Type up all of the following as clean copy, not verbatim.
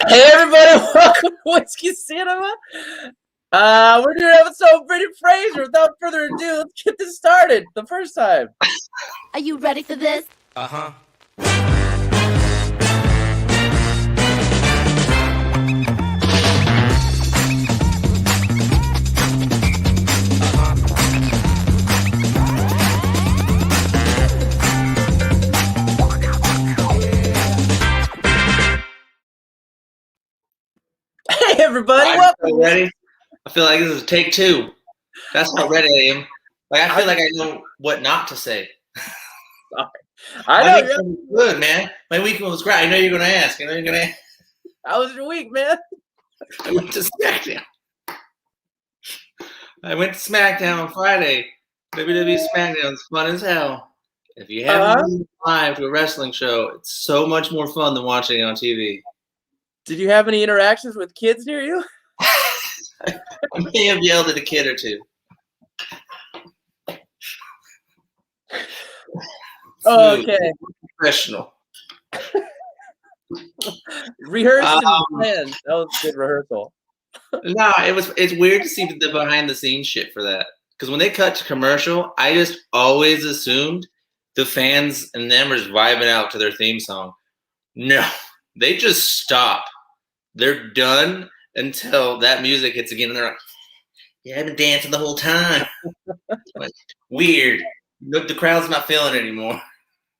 Hey everybody, welcome to Whiskey Cinema. We're doing an episode of Brendan Fraser. Without further ado, let's get this started. The first time. Are you ready for this? Uh-huh. Hey everybody, I'm welcome. so ready. I feel like this is take two. That's how ready I am. Like I feel like I know what not to say. I know. weekend was good, man. My weekend was great. I know you're gonna ask. How was your week, man? I went to SmackDown on Friday. WWE SmackDown is fun as hell. If you haven't been live to a wrestling show, it's so much more fun than watching it on TV. Did you have any interactions with kids near you? I may have yelled at a kid or two. Oh, okay. Professional. Rehearsed and planned. That was a good rehearsal. Nah, it's weird to see the behind the scenes shit for that. Because when they cut to commercial, I just always assumed the fans and them are just vibing out to their theme song. No, they just stop. They're done until that music hits again, and they're like, "Yeah, I've been dancing the whole time." Like, weird. The crowd's not feeling it anymore.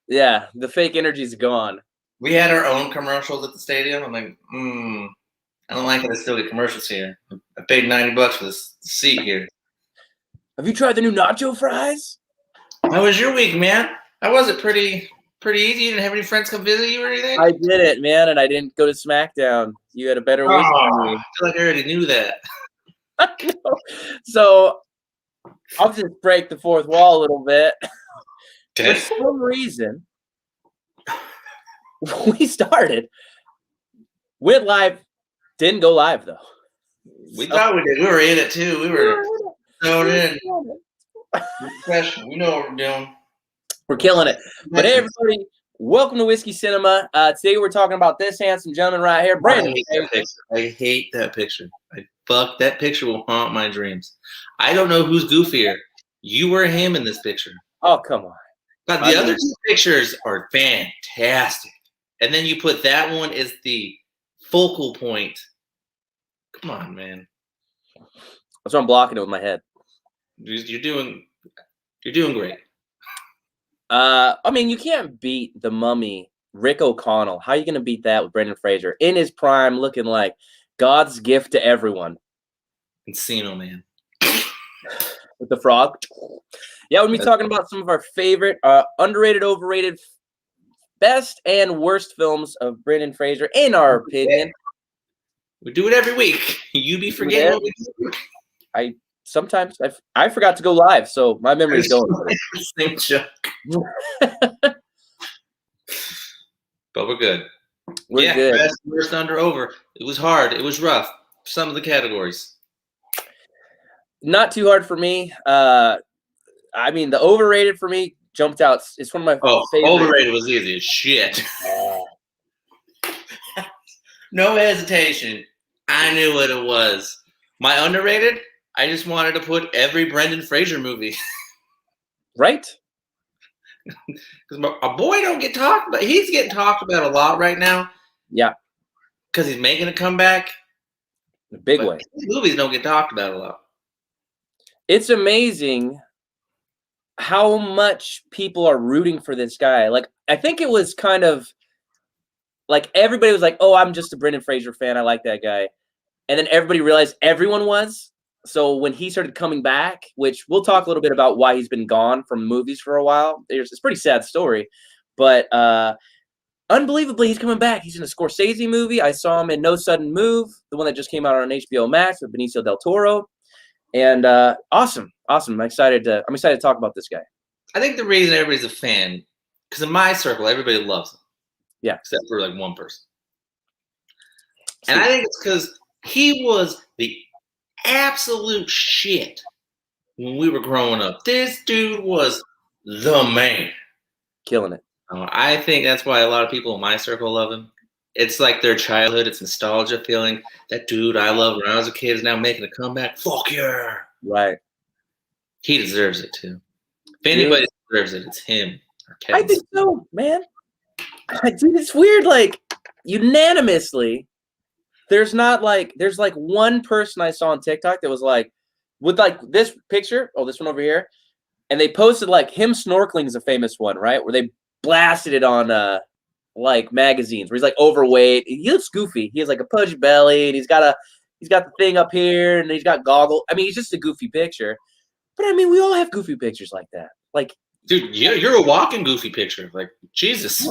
Yeah, the fake energy's gone. We had our own commercials at the stadium. I'm like, I don't like it. I still get commercials here. I paid $90 for this seat here. Have you tried the new nacho fries? How was your week, man? How was it? Pretty easy. You didn't have any friends come visit you or anything? I did it, man, and I didn't go to SmackDown. You had a better week than me. I feel like I already knew that. So I'll just break the fourth wall a little bit. Okay. For some reason, we started, went live, didn't go live though. We thought we did. We were in it too. We were thrown in. We know what we're doing. We're killing it. But hey, everybody, welcome to Whiskey Cinema. Today we're talking about this handsome gentleman right here, Brandon. I hate that picture. That picture will haunt my dreams. I don't know who's goofier, you or him in this picture. Oh, come on. But the other two pictures are fantastic. And then you put that one as the focal point. Come on, man. That's why I'm blocking it with my head. You're doing great. I mean, you can't beat the Mummy, Rick O'Connell. How are you going to beat that with Brendan Fraser in his prime, looking like God's gift to everyone? Encino Man. With the frog. Yeah, we'll be talking about some of our favorite, underrated, overrated, best and worst films of Brendan Fraser, in our opinion. We do it every week. You be forgetting what we do. Sometimes I forgot to go live, so my memory's going. Same joke. But we're good. We're good. Best, worst, under, over. It was hard. It was rough. Some of the categories. Not too hard for me. I mean, the overrated for me jumped out. It's one of my favorite. Overrated was easy as shit. No hesitation. I knew what it was. My underrated, I just wanted to put every Brendan Fraser movie. Right? Because our boy don't get talked about. He's getting talked about a lot right now. Yeah. Because he's making a comeback. In a big way. Movies don't get talked about a lot. It's amazing how much people are rooting for this guy. Like, I think it was kind of like everybody was like, oh, I'm just a Brendan Fraser fan. I like that guy. And then everybody realized everyone was. So when he started coming back, which we'll talk a little bit about why he's been gone from movies for a while. It's a pretty sad story. But unbelievably, he's coming back. He's in a Scorsese movie. I saw him in No Sudden Move, the one that just came out on HBO Max with Benicio del Toro. And awesome. I'm excited to talk about this guy. I think the reason everybody's a fan, because in my circle, everybody loves him. Yeah. Except for like one person. And I think it's because he was the absolute shit when we were growing up. This dude was the man. Killing it. I think that's why a lot of people in my circle love him. it's like their childhood. It's nostalgia feeling. That dude I loved when I was a kid is now making a comeback. Fuck yeah. Right. He deserves it too. If Dude. anybody deserves it, it's him. Or I Kevin think so, man. Dude, it's weird. Like unanimously, there's like one person I saw on TikTok that was like, with like this picture. Oh, this one over here, and they posted like him snorkeling is a famous one, right? Where they blasted it on like magazines where he's like overweight. He looks goofy. He has like a pudgy belly, and he's got the thing up here, and he's got goggles. I mean, he's just a goofy picture. But I mean, we all have goofy pictures like that. Like, dude, you're a walking goofy picture. Like, Jesus.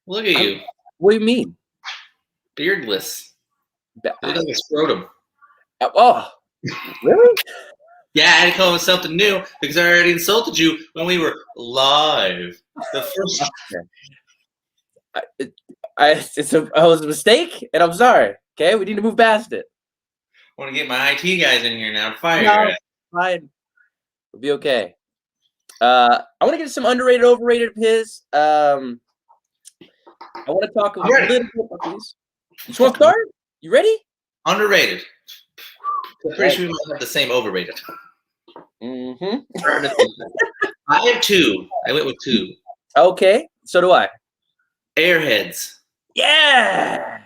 Look at you. What do you mean? Beardless. You look like a scrotum. Oh, really? Yeah, I had to come up with something new because I already insulted you when we were live. The first. It was a mistake, and I'm sorry. Okay, we need to move past it. I want to get my IT guys in here now. Fire. No, fine. We'll be okay. I want to get some underrated, overrated of his. I want to talk a little bit about these. You want to start? You ready? Underrated. I'm pretty sure we might have the same overrated. Mm-hmm. I have two. I went with two. Okay, so do I. Airheads. Yeah.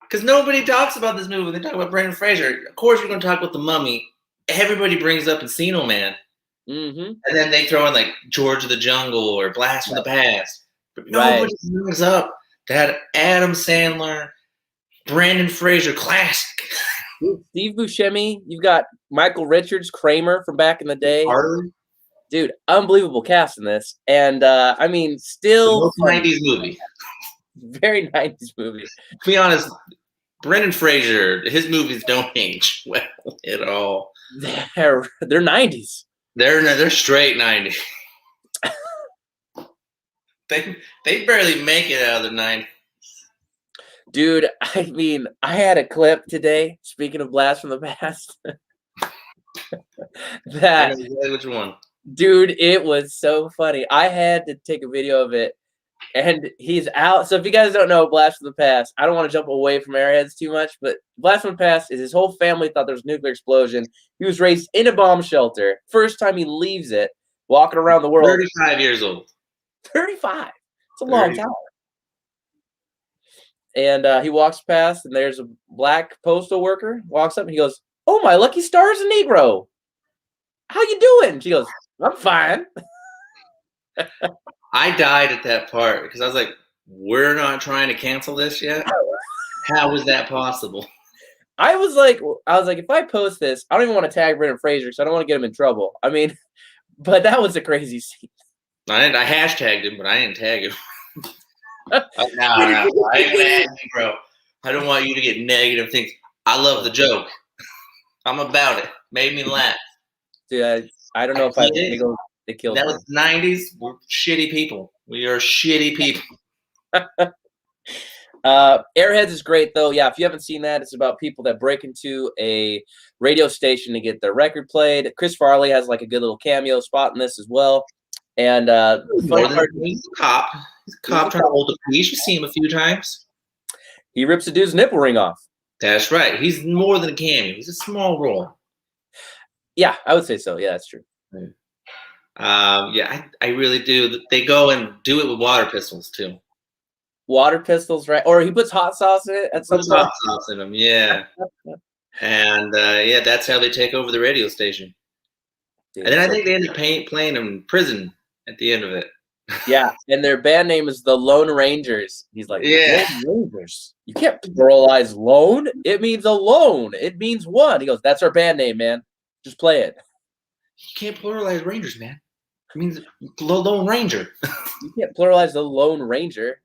Because nobody talks about this movie. They talk about Brendan Fraser. Of course, we're going to talk about The Mummy. Everybody brings up Encino Man. Mm-hmm. And then they throw in like George of the Jungle or Blast from the Past. But nobody brings up that Adam Sandler, Brandon Fraser classic. Steve Buscemi. You've got Michael Richards, Kramer from back in the day. Harley. Dude, unbelievable cast in this. And I mean, still 90s movie. Very 90s movie. To be honest, Brendan Fraser, his movies don't age well at all. They're 90s. They're straight 90s. They barely make it out of the 90s. Dude, I mean, I had a clip today, speaking of Blast from the Past. I know exactly which one. Dude, it was so funny. I had to take a video of it, and he's out. So if you guys don't know Blast from the Past, I don't want to jump away from Airheads too much, but Blast from the Past is his whole family thought there was a nuclear explosion. He was raised in a bomb shelter. First time he leaves it, walking around the world. 35 years old. 35. It's a long time. And he walks past, and there's a black postal worker. Walks up, and he goes, "Oh, my lucky star's a Negro. How you doing?" She goes, "I'm fine." I died at that part because I was like, we're not trying to cancel this yet? How is that possible? I was like, if I post this, I don't even want to tag Brendan Fraser because I don't want to get him in trouble. I mean, but that was a crazy scene. I hashtagged him, but I didn't tag him. No, I ain't gonna add you, bro. I don't want you to get negative things. I love the joke. I'm about it. Made me laugh. Dude, I don't know if it killed that me. was 90s. We're shitty people. We are shitty people. Airheads is great though. Yeah, if you haven't seen that, it's about people that break into a radio station to get their record played. Chris Farley has like a good little cameo spot in this as well. And he's a cop. He's a cop trying to hold the police. You've seen him a few times. He rips a dude's nipple ring off. That's right. He's more than a cameo. He's a small role. Yeah, I would say so. Yeah, that's true. Yeah, I really do. They go and do it with water pistols too. Water pistols, right? Or he puts hot sauce in it at some point. Hot sauce in them, yeah. And yeah, that's how they take over the radio station. Dude, and then I think they end up playing in prison at the end of it. Yeah, and their band name is the Lone Rangers. He's like, yeah, Lone Rangers. You can't pluralize lone. It means alone. It means one. He goes, that's our band name, man. Just play it. You can't pluralize Rangers, man. It means Lone Ranger. You can't pluralize the Lone Ranger.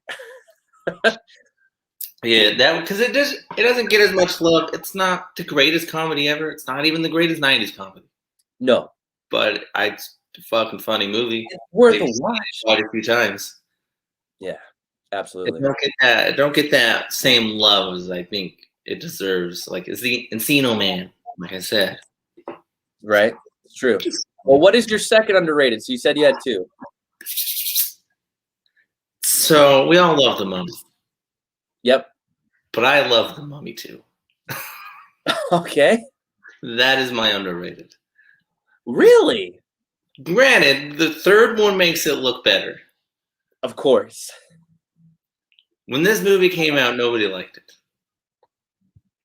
Yeah, that because it doesn't get as much love. It's not the greatest comedy ever. It's not even the greatest 90s comedy. No. But it's a fucking funny movie. It's worth a watch. Watched it a few times. Yeah, absolutely. Don't get that same love as I think it deserves. Like it's the Encino Man, like I said. Right. It's true. Well, what is your second underrated? So you said you had two. So we all love The Mummy. Yep. But I love The Mummy too. Okay. That is my underrated. Really? Granted, the third one makes it look better. Of course. When this movie came out, nobody liked it.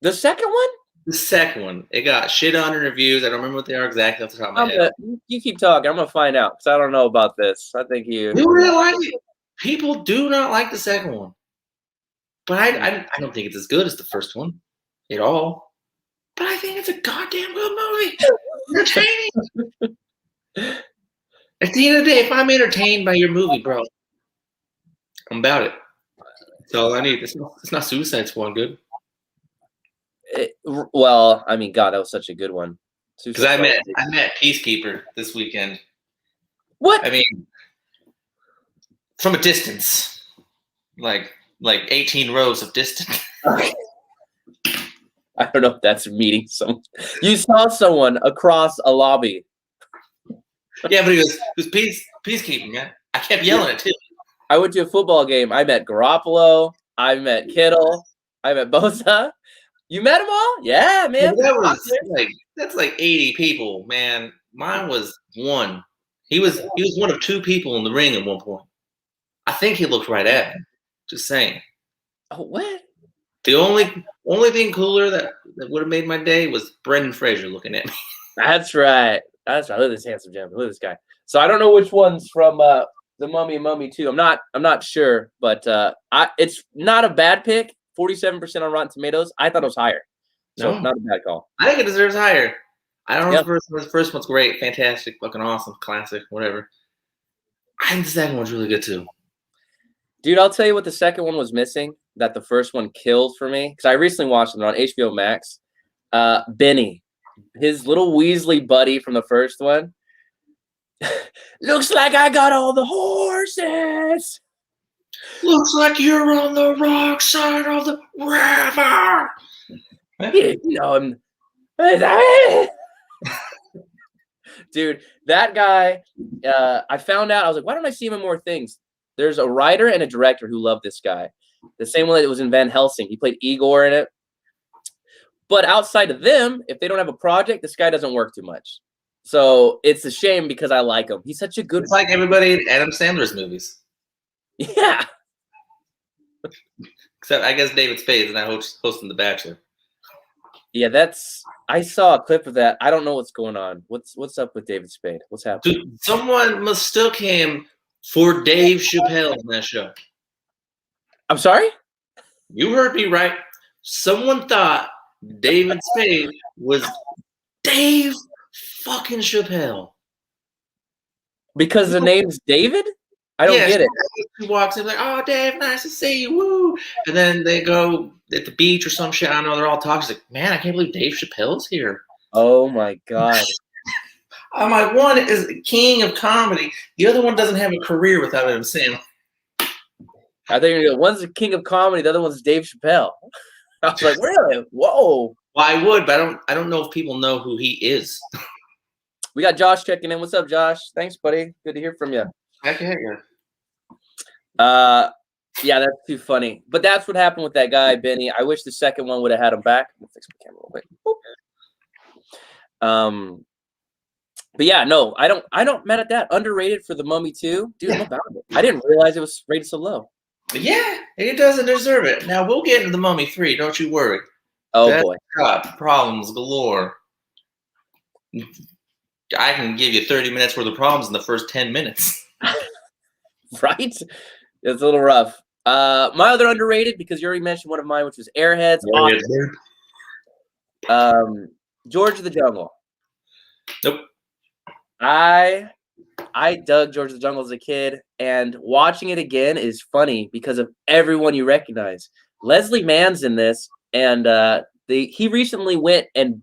The second one? The second one, it got shit on in reviews. I don't remember what they are exactly off the top of my head. You keep talking. I'm gonna find out because I don't know about this. I think you. Who really like it? People do not like the second one, but I don't think it's as good as the first one at all. But I think it's a goddamn good movie. Entertaining. At the end of the day, if I'm entertained by your movie, bro, I'm about it. That's all I need. It's not Suicide Squad good. Well, I mean, God, that was such a good one. Because I met Peacekeeper this weekend. What? I mean, from a distance, like 18 rows of distance. I don't know if that's meeting someone. You saw someone across a lobby. Yeah, but he was peacekeeping, man. I kept yelling it too. I went to a football game. I met Garoppolo. I met Kittle. I met Bosa. You met them all? Yeah, man. That's like 80 people, man. Mine was one. He was one of two people in the ring at one point. I think he looked right at me. Just saying. Oh, what? The only thing cooler that would have made my day was Brendan Fraser looking at me. That's right. Look at this handsome gentleman. Look at this guy. So I don't know which one's from The Mummy and Mummy 2. I'm not sure, but it's not a bad pick. 47% on Rotten Tomatoes. I thought it was higher. So not a bad call. I think it deserves higher. I don't know if the first one's great, fantastic, fucking awesome, classic, whatever. I think the second one's really good too. Dude, I'll tell you what the second one was missing that the first one killed for me. Because I recently watched it on HBO Max. Benny. His little Weasley buddy from the first one. Looks like I got all the horses. Looks like you're on the wrong side of the river. Dude, that guy, I found out, I was like, why don't I see him in more things? There's a writer and a director who love this guy. The same one that was in Van Helsing. He played Igor in it. But outside of them, if they don't have a project, this guy doesn't work too much. So it's a shame because I like him. He's such a good. It's like everybody in Adam Sandler's movies. Yeah. Except I guess David Spade's not hosting The Bachelor. Yeah, I saw a clip of that. I don't know what's going on. What's up with David Spade? What's happening? Dude, someone mistook him for Dave Chappelle on that show. I'm sorry? You heard me right. Someone thought David Spade was Dave fucking Chappelle. Because the name's David? I don't get it. He walks in like, oh, Dave, nice to see you, woo. And then they go at the beach or some shit. I don't know. They're all talking. She's like, man, I can't believe Dave Chappelle's here. Oh, my God. I'm like, one is the king of comedy. The other one doesn't have a career without Adam Sandler. I think one's the king of comedy. The other one's Dave Chappelle. I was like, really? Whoa. Well, I would, but I don't know if people know who he is. We got Josh checking in. What's up, Josh? Thanks, buddy. Good to hear from you. Heck yeah. Yeah, that's too funny. But that's what happened with that guy, Benny. I wish the second one would have had him back. Let me fix my camera real quick. But yeah, no, I don't mad at that. Underrated for The Mummy 2. Dude, I'm about it. I didn't realize it was rated so low. Yeah, it doesn't deserve it. Now we'll get into The Mummy 3, don't you worry. Oh boy. Got problems galore. I can give you 30 minutes worth of problems in the first 10 minutes. Right? It's a little rough. My other underrated, because you already mentioned one of mine, which was Airheads. George of the Jungle. Nope. I dug George of the Jungle as a kid, and watching it again is funny because of everyone you recognize. Leslie Mann's in this, and he recently went and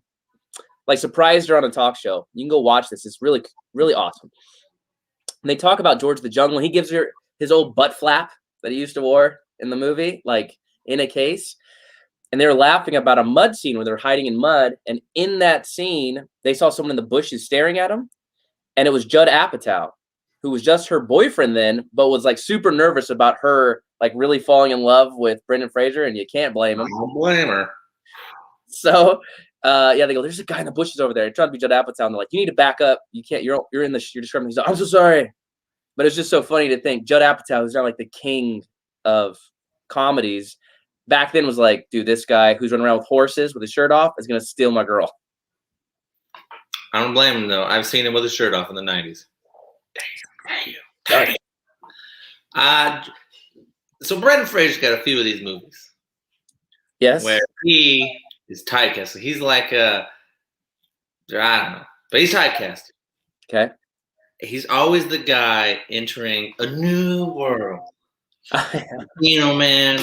surprised her on a talk show. You can go watch this. It's really, really awesome. And they talk about George of the Jungle. He gives her his old butt flap that he used to wear in the movie, in a case. And they were laughing about a mud scene where they're hiding in mud. And in that scene, they saw someone in the bushes staring at them. And it was Judd Apatow, who was just her boyfriend then, but was super nervous about her like really falling in love with Brendan Fraser, and you can't blame I him. don't blame her. So, yeah, they go, "There's a guy in the bushes over there." They're trying to be Judd Apatow. And they're like, "You need to back up. You can't. You're in the. You're describing." He's like, "I'm so sorry," but it's just so funny to think Judd Apatow, who's now like the king of comedies, back then was like, "Dude, this guy who's running around with horses with his shirt off is gonna steal my girl." I don't blame him though. I've seen him with his shirt off in the 90s. Damn. So Brendan Fraser's got a few of these movies. Yes. Where he is typecast. He's like I don't know, but he's typecast. Okay. He's always the guy entering a new world. You know, man.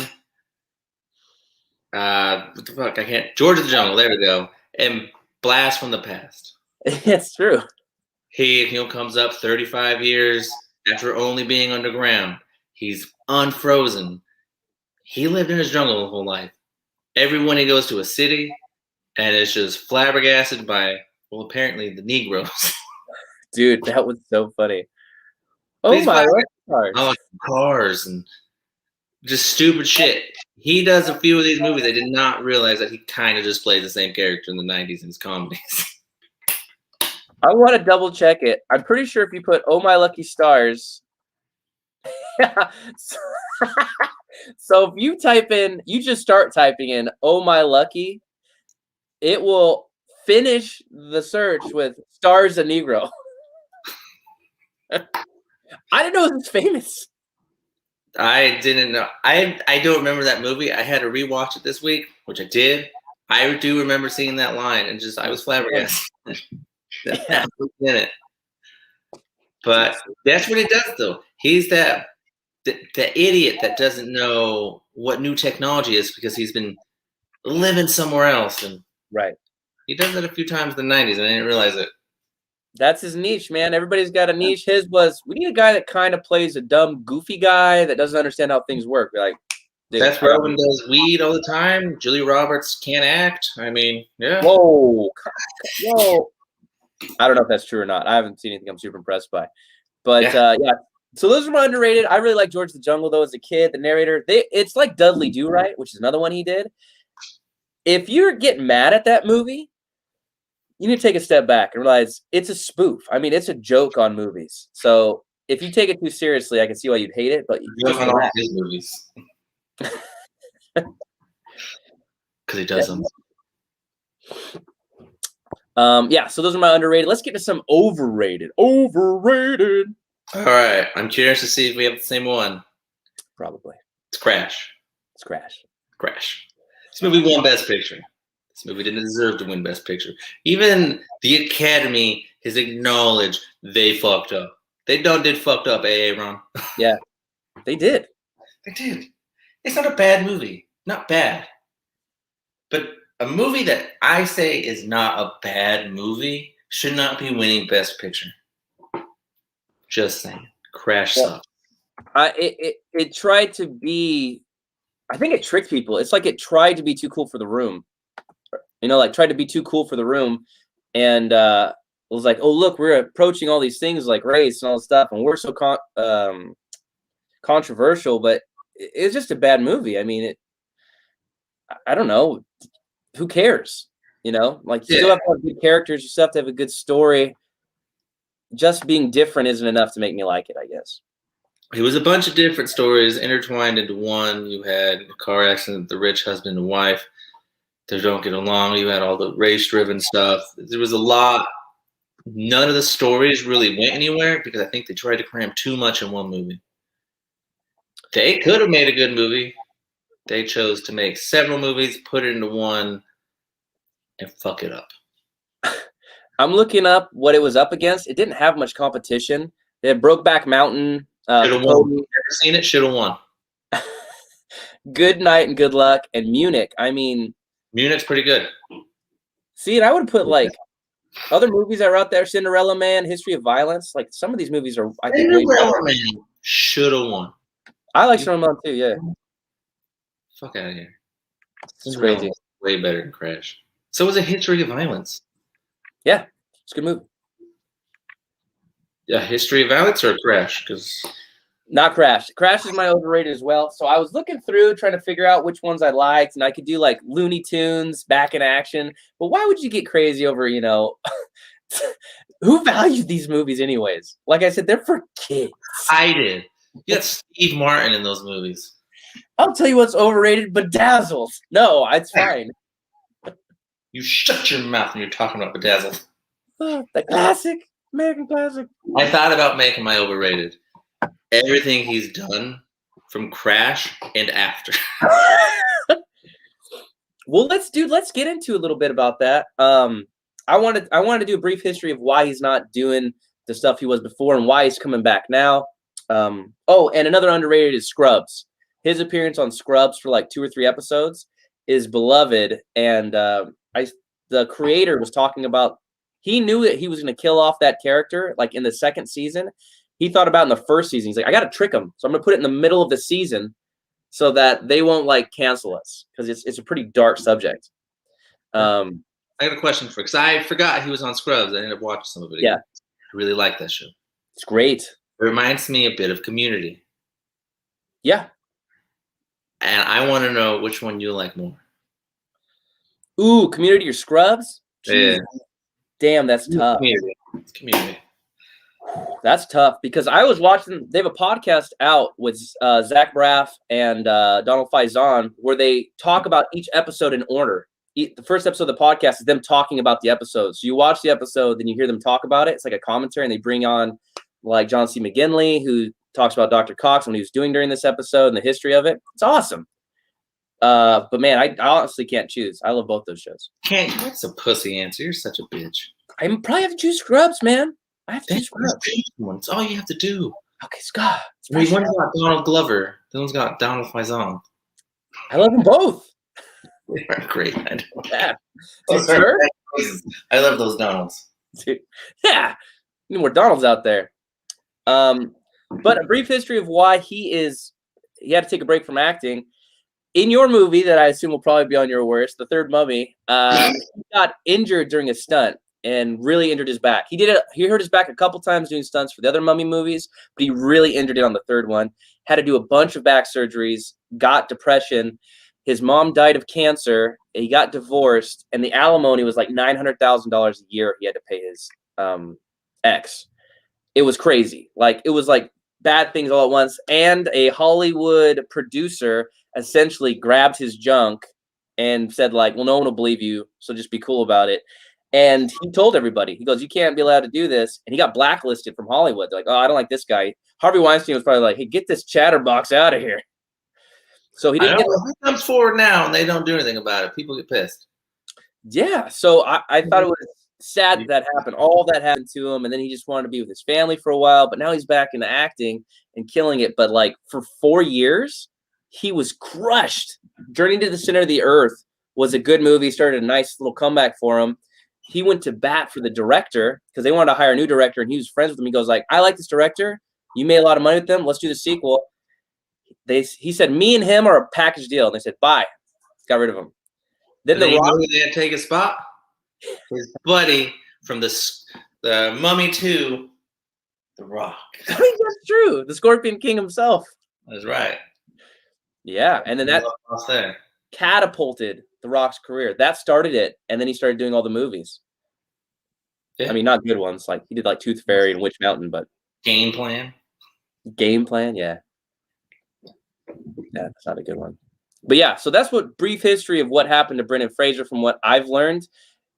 What the fuck? I can't. George of the Jungle. There we go. And Blast from the Past. It's true. He comes up 35 years after only being underground. He's unfrozen. He lived in his jungle his whole life. Everyone he goes to a city, and it's just flabbergasted by, well, apparently the Negroes. Dude, that was so funny. Oh my cars. Oh, cars and just stupid shit. He does a few of these movies. I did not realize that he kind of just plays the same character in the 90s in his comedies. I want to double check it. I'm pretty sure if you put "Oh My Lucky Stars," so if you type in, you just start typing in "Oh My Lucky," it will finish the search with "Stars a Negro." I didn't know it was famous. I didn't know. I don't remember that movie. I had to rewatch it this week, which I did. I do remember seeing that line, and just I was flabbergasted. That was in it. But that's what he does, though. He's the idiot that doesn't know what new technology is because he's been living somewhere else, and right. He does it a few times in the 90s, and I didn't realize it. That's his niche, man. Everybody's got a niche. His was, we need a guy that kind of plays a dumb, goofy guy that doesn't understand how things work. We're like, Seth Rogen does weed all the time. Julia Roberts can't act. I mean, yeah. Whoa. I don't know if that's true or not. I haven't seen anything I'm super impressed by. But yeah. So those are my underrated. I really like George the Jungle though as a kid. The narrator, it's like Dudley Do Right, which is another one he did. If you're getting mad at that movie, you need to take a step back and realize it's a spoof. I mean, it's a joke on movies. So if you take it too seriously, I can see why you'd hate it. But you don't like his movies because he does them. Yeah, so those are my underrated. Let's get to some overrated. Overrated. All right. I'm curious to see if we have the same one. Probably. It's Crash. Crash. This movie won Best Picture. This movie didn't deserve to win Best Picture. Even the Academy has acknowledged they fucked up. They did fucked up, Ron. Yeah, they did. They did. It's not a bad movie. Not bad. But a movie that I say is not a bad movie should not be winning Best Picture. Just saying. Crash sucks. It tried to be, I think it tricked people. It's like it tried to be too cool for the room. You know, like tried to be too cool for the room. And was like, oh, look, we're approaching all these things like race and all this stuff. And we're so controversial, but it's just a bad movie. I mean, I don't know. Who cares? You know, like you still have to have good characters. You still have to have a good story. Just being different isn't enough to make me like it, I guess. It was a bunch of different stories intertwined into one. You had a car accident, the rich husband and wife. They don't get along. You had all the race-driven stuff. There was a lot. None of the stories really went anywhere because I think they tried to cram too much in one movie. They could have made a good movie. They chose to make several movies, put it into one, and fuck it up. I'm looking up what it was up against. It didn't have much competition. They had Brokeback Mountain. Should have won. Never seen it. Should have won. Good Night and Good Luck and Munich. I mean, Munich's pretty good. See, and I would put like other movies that are out there: Cinderella Man, History of Violence. Like some of these movies are, I think, Cinderella Man should have won. I like Cinderella Man too. Yeah. Fuck out of here. It's crazy. Way better than Crash. So was A History of Violence. Yeah, it's a good movie. Yeah, History of Violence or Crash? Because Not Crash. Crash is my overrated as well. So I was looking through trying to figure out which ones I liked, and I could do like Looney Tunes, Back in Action. But why would you get crazy over, who values these movies anyways? Like I said, they're for kids. I did. You got Steve Martin in those movies. I'll tell you what's overrated, Bedazzled. No, it's fine. You shut your mouth when you're talking about Bedazzled. The classic, American classic. I thought about making my overrated. Everything he's done from Crash and after. Well, let's get into a little bit about that. I wanted to do a brief history of why he's not doing the stuff he was before and why he's coming back now. And another underrated is Scrubs. His appearance on Scrubs for like 2 or 3 episodes is beloved. And the creator was talking about, he knew that he was going to kill off that character like in the 2nd season. He thought about in the 1st season. He's like, I got to trick them. So I'm going to put it in the middle of the season so that they won't like cancel us, because it's a pretty dark subject. I got a question for you, because I forgot he was on Scrubs. I ended up watching some of it again. I really like that show. It's great. It reminds me a bit of Community. Yeah. And I want to know which one you like more. Ooh, Community or Scrubs? Yeah. Damn, that's tough. Community. It's Community. That's tough, because I was watching, they have a podcast out with Zach Braff and Donald Faison where they talk about each episode in order. The first episode of the podcast is them talking about the episode. So you watch the episode, then you hear them talk about it. It's like a commentary, and they bring on like John C. McGinley, who talks about Dr. Cox and what he was doing during this episode and the history of it. It's awesome. But man, I honestly can't choose. I love both those shows. That's a pussy answer. You're such a bitch. I probably have to choose Scrubs, man. I have to choose Scrubs. That's all you have to do. Okay, Scott. One's got Donald Glover. The one's got Donald Faison. I love them both. They are great. I know. Yeah. Dude, sure? I love those Donalds. Dude. Yeah. Need more Donalds out there. But a brief history of why he had to take a break from acting. In your movie that I assume will probably be on your worst, The Third Mummy, he got injured during a stunt and really injured his back. He hurt his back a couple times doing stunts for the other Mummy movies, but he really injured it on the third one. Had to do a bunch of back surgeries, got depression. His mom died of cancer. He got divorced, and the alimony was like $900,000 a year he had to pay his ex. It was crazy. Like, it was like bad things all at once. And a Hollywood producer essentially grabbed his junk and said, like, well, no one will believe you, so just be cool about it. And he told everybody, he goes, you can't be allowed to do this. And he got blacklisted from Hollywood. They're like, oh, I don't like this guy. Harvey Weinstein was probably like, hey, get this chatterbox out of here. So he didn't he comes forward now and they don't do anything about it. People get pissed. Yeah. So I thought it was sad that happened. All that happened to him. And then he just wanted to be with his family for a while. But now he's back into acting and killing it. But like for 4 years, he was crushed. Journey to the Center of the Earth was a good movie. Started a nice little comeback for him. He went to bat for the director because they wanted to hire a new director, and he was friends with him. He goes like, I like this director. You made a lot of money with them. Let's do the sequel. He said, me and him are a package deal. And they said, bye. Got rid of him. Then The Rock, they had to take a spot. His buddy from the Mummy 2, The Rock. I think that's true. The Scorpion King himself. That's right. Yeah, and then that catapulted The Rock's career. That started it, and then he started doing all the movies. Yeah. I mean, not good ones. Like he did like Tooth Fairy and Witch Mountain, but Game Plan, yeah. Yeah, that's not a good one. But yeah, so that's what brief history of what happened to Brendan Fraser from what I've learned.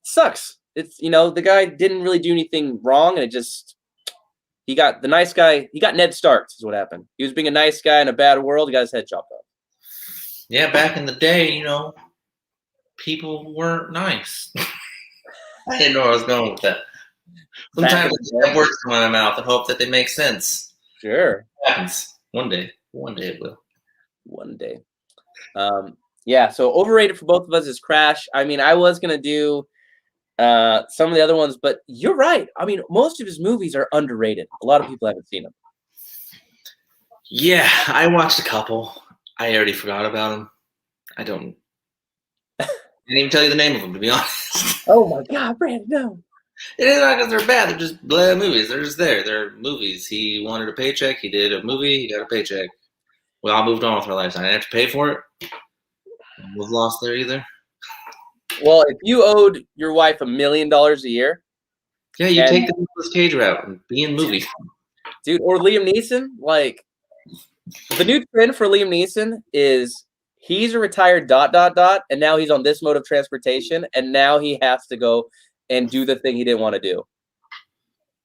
Sucks. It's, the guy didn't really do anything wrong, and it just, he got the nice guy. He got Ned Stark is what happened. He was being a nice guy in a bad world. He got his head chopped off. Yeah, back in the day, people weren't nice. I didn't know where I was going with that. Sometimes I have words come out of my mouth and hope that they make sense. Sure. It happens. One day it will. One day. Yeah, so overrated for both of us is Crash. I mean, I was going to do some of the other ones, but you're right. I mean, most of his movies are underrated. A lot of people haven't seen them. Yeah, I watched a couple. I already forgot about them. I didn't even tell you the name of them, to be honest. Oh my God, Brandon, no. It is not because they're bad. They're just blah movies. They're just there. They're movies. He wanted a paycheck. He did a movie. He got a paycheck. We all moved on with our lives. I didn't have to pay for it. Was lost there either. Well, if you owed your wife $1 million a year, Yeah, you take the Nicolas Cage route and be in movies. dude, or Liam Neeson, like the new trend for Liam Neeson is he's a retired ... and now he's on this mode of transportation, and now he has to go and do the thing he didn't want to do.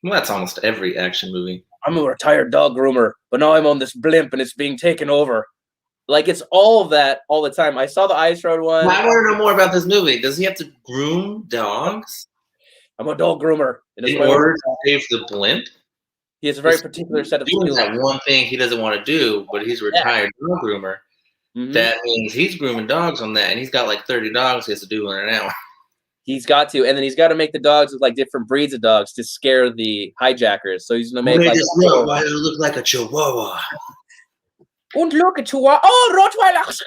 Well, that's almost every action movie. I'm a retired dog groomer, but now I'm on this blimp and it's being taken over. Like, it's all of that all the time. I saw the Ice Road one. Well, I want to know more about this movie. Does he have to groom dogs? I'm a dog groomer. In order to save the blimp? He has a very particular set of skills. skills. That one thing he doesn't want to do, but he's a retired dog groomer. Mm-hmm. That means he's grooming dogs on that, and he's got like 30 dogs he has to do in an hour. He's got to, and then he's got to make the dogs with like different breeds of dogs to scare the hijackers. So he's gonna make like why does it look like a Chihuahua? Und look at Chihuahua! Oh, Rottweilers!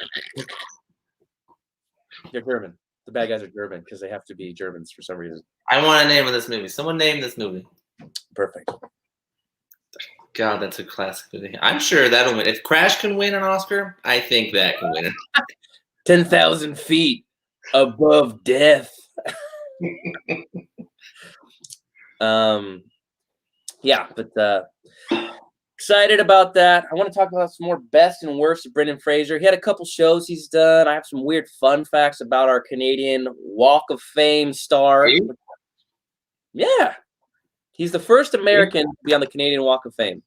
They're German. The bad guys are German because they have to be Germans for some reason. I want a name of this movie. Someone name this movie. Perfect. God, that's a classic movie. I'm sure that'll win. If Crash can win an Oscar, I think that can win it. 10,000 feet above death. Yeah, but excited about that. I want to talk about some more best and worst of Brendan Fraser. He had a couple shows he's done. I have some weird fun facts about our Canadian Walk of Fame star. Yeah. He's the first American to be on the Canadian Walk of Fame.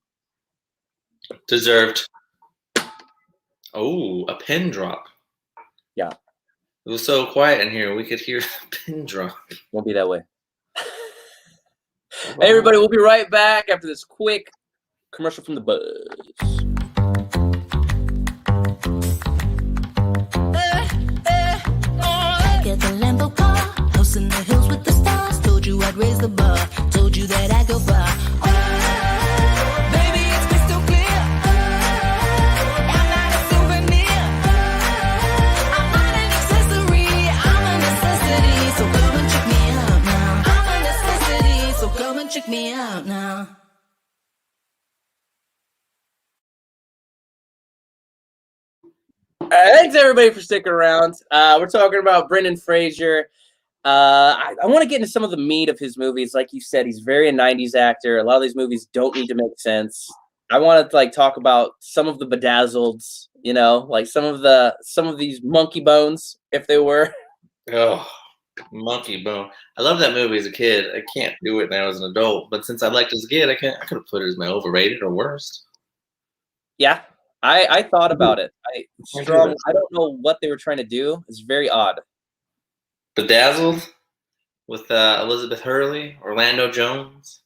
Deserved. Oh, a pin drop. Yeah. It was so quiet in here. We could hear a pin drop. Won't be that way. Hey, everybody. We'll be right back after this quick commercial from the Buzz. Get the Lambo car, house in the hills with the stars. Told you I'd raise the bar, told you that I'd go far. Oh, baby, it's crystal clear. I'm not a souvenir. I'm not an accessory. I'm a necessity. So come and check me out now. I'm a necessity. So come and check me out now. Thanks everybody for sticking around. We're talking about Brendan Fraser. I want to get into some of the meat of his movies. Like you said, he's very a 90s actor. A lot of these movies don't need to make sense. I want to like talk about some of the bedazzleds, you know, like some of these monkey bones, if they were. Oh, Monkey Bone. I love that movie as a kid. I can't do it now as an adult, but since I liked it as a kid, I could have put it as my overrated or worst. Yeah. I thought about it. I don't know what they were trying to do. It's very odd. Bedazzled with Elizabeth Hurley, Orlando Jones.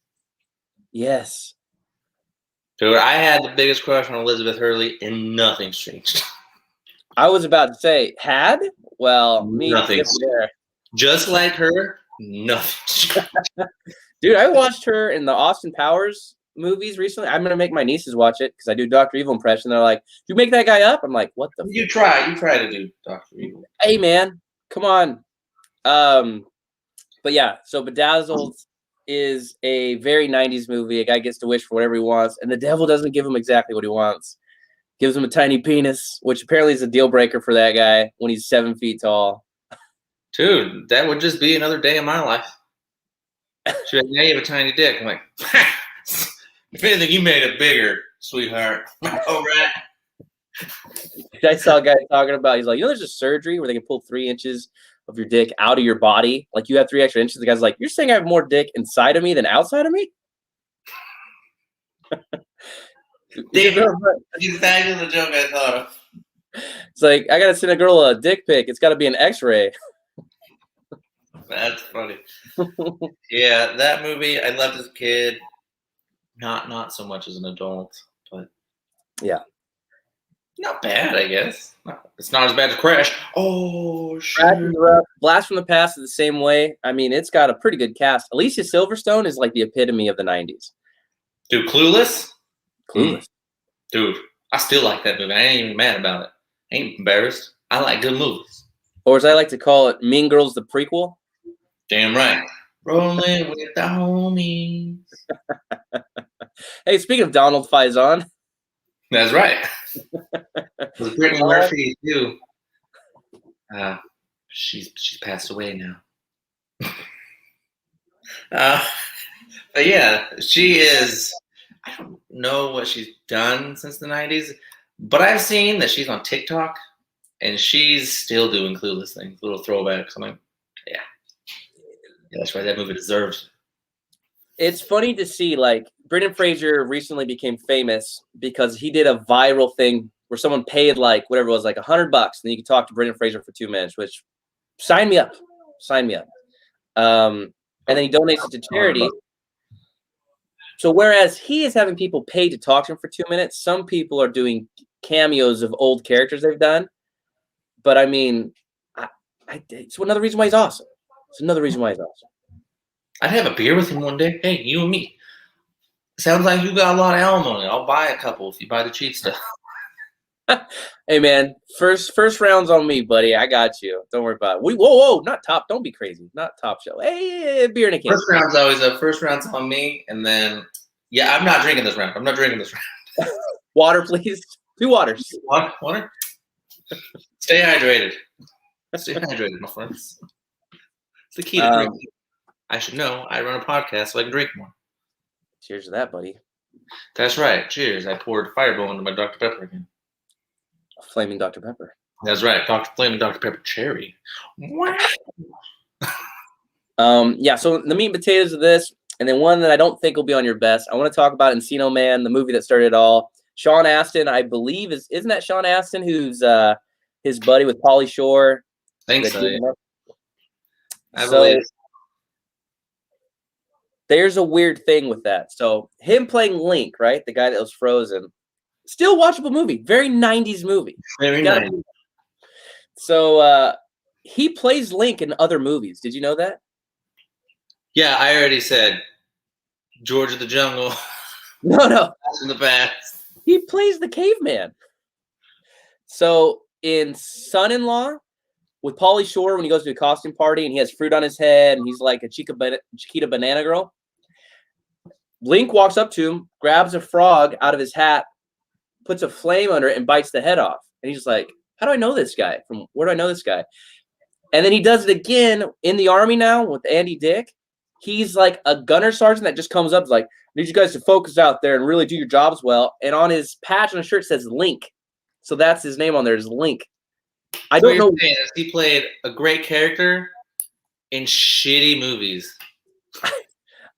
Yes. Dude, I had the biggest crush on Elizabeth Hurley, and nothing's changed. I was about to say, had? Well, nothing's there. Just like her, nothing. Dude, I watched her in the Austin Powers movies recently. I'm gonna make my nieces watch it because I do Dr. Evil impression. They're like, "You make that guy up?" I'm like, "What the?" You try to do Dr. Evil. Hey man, come on. But yeah, so Bedazzled is a very 90s movie. A guy gets to wish for whatever he wants, and the devil doesn't give him exactly what he wants. Gives him a tiny penis, which apparently is a deal breaker for that guy when he's 7 feet tall. Dude, that would just be another day in my life. She's like, "Now you have a tiny dick." I'm like, if anything, you made it bigger, sweetheart. All right. I saw a guy talking about, he's like, you know, there's a surgery where they can pull 3 inches of your dick out of your body. Like you have 3 extra inches. The guy's like, you're saying I have more dick inside of me than outside of me? Exactly the joke I thought of. It's like, I got to send a girl a dick pic. It's got to be an x-ray. That's funny. Yeah, that movie I loved as a kid. Not so much as an adult, but yeah, not bad, I guess. It's not as bad as Crash. Oh, sure. Blast from the Past is the same way. I mean, it's got a pretty good cast. Alicia Silverstone is like the epitome of the 90s. Dude, Clueless? Clueless. Dude, I still like that movie. I ain't even mad about it. I ain't embarrassed. I like good movies. Or as I like to call it, Mean Girls the prequel. Damn right. Rolling with the homies. Hey, speaking of Donald Faison, That's right. With Brittany Murphy too. She's passed away now. But yeah, she is. I don't know what she's done since the 90s, but I've seen that she's on TikTok and she's still doing Clueless things, little throwbacks. I'm like, yeah, that's right. That movie deserves. it's funny to see, like, Brendan Fraser recently became famous because he did a viral thing where someone paid like whatever it was, like $100, and then you could talk to Brendan Fraser for 2 minutes, which sign me up. And then he donates it to charity. So whereas he is having people pay to talk to him for 2 minutes, some people are doing cameos of old characters they've done. But I mean, it's another reason why he's awesome. It's another reason why he's awesome. I'd have a beer with him one day. Hey, you and me. Sounds like you got a lot of alimony. I'll buy a couple if you buy the cheap stuff. Hey man, first round's on me, buddy. I got you. Don't worry about it. Whoa, not top. Don't be crazy. Not top show. Hey, beer in a can. First round's always up. First round's on me, and then I'm not drinking this round. Water, please. 2 waters. Water. Stay hydrated. Stay hydrated, my friends. It's the key to drinking. I should know. I run a podcast, so I can drink more. Cheers to that, buddy. That's right. Cheers. I poured Fireball into my Dr. Pepper again. Flaming Dr. Pepper. That's right. Flaming Dr. Pepper Cherry. Yeah, so the meat and potatoes of this, and then one that I don't think will be on your best. I want to talk about Encino Man, the movie that started it all. Sean Astin, I believe, isn't that Sean Astin who's his buddy with Pauly Shore? I think so. Yeah. I So believe. there's a weird thing with that. So him playing Link, right? The guy that was frozen. Still watchable movie. Very 90s movie. Very nice. So he plays Link in other movies. Did you know that? Yeah, I already said George of the Jungle. No. In the past. He plays the caveman. So in Son-in-Law with Pauly Shore, when he goes to a costume party and he has fruit on his head and he's like a Chiquita Banana Girl, Link walks up to him, grabs a frog out of his hat, puts a flame under it, and bites the head off. And he's like, how do I know this guy? From where do I know this guy? And then he does it again in the Army now with Andy Dick. He's like a gunner sergeant that just comes up, like, I need you guys to focus out there and really do your jobs well. And on his patch on his shirt says Link. So that's his name on there is Link. I don't know. He played a great character in shitty movies.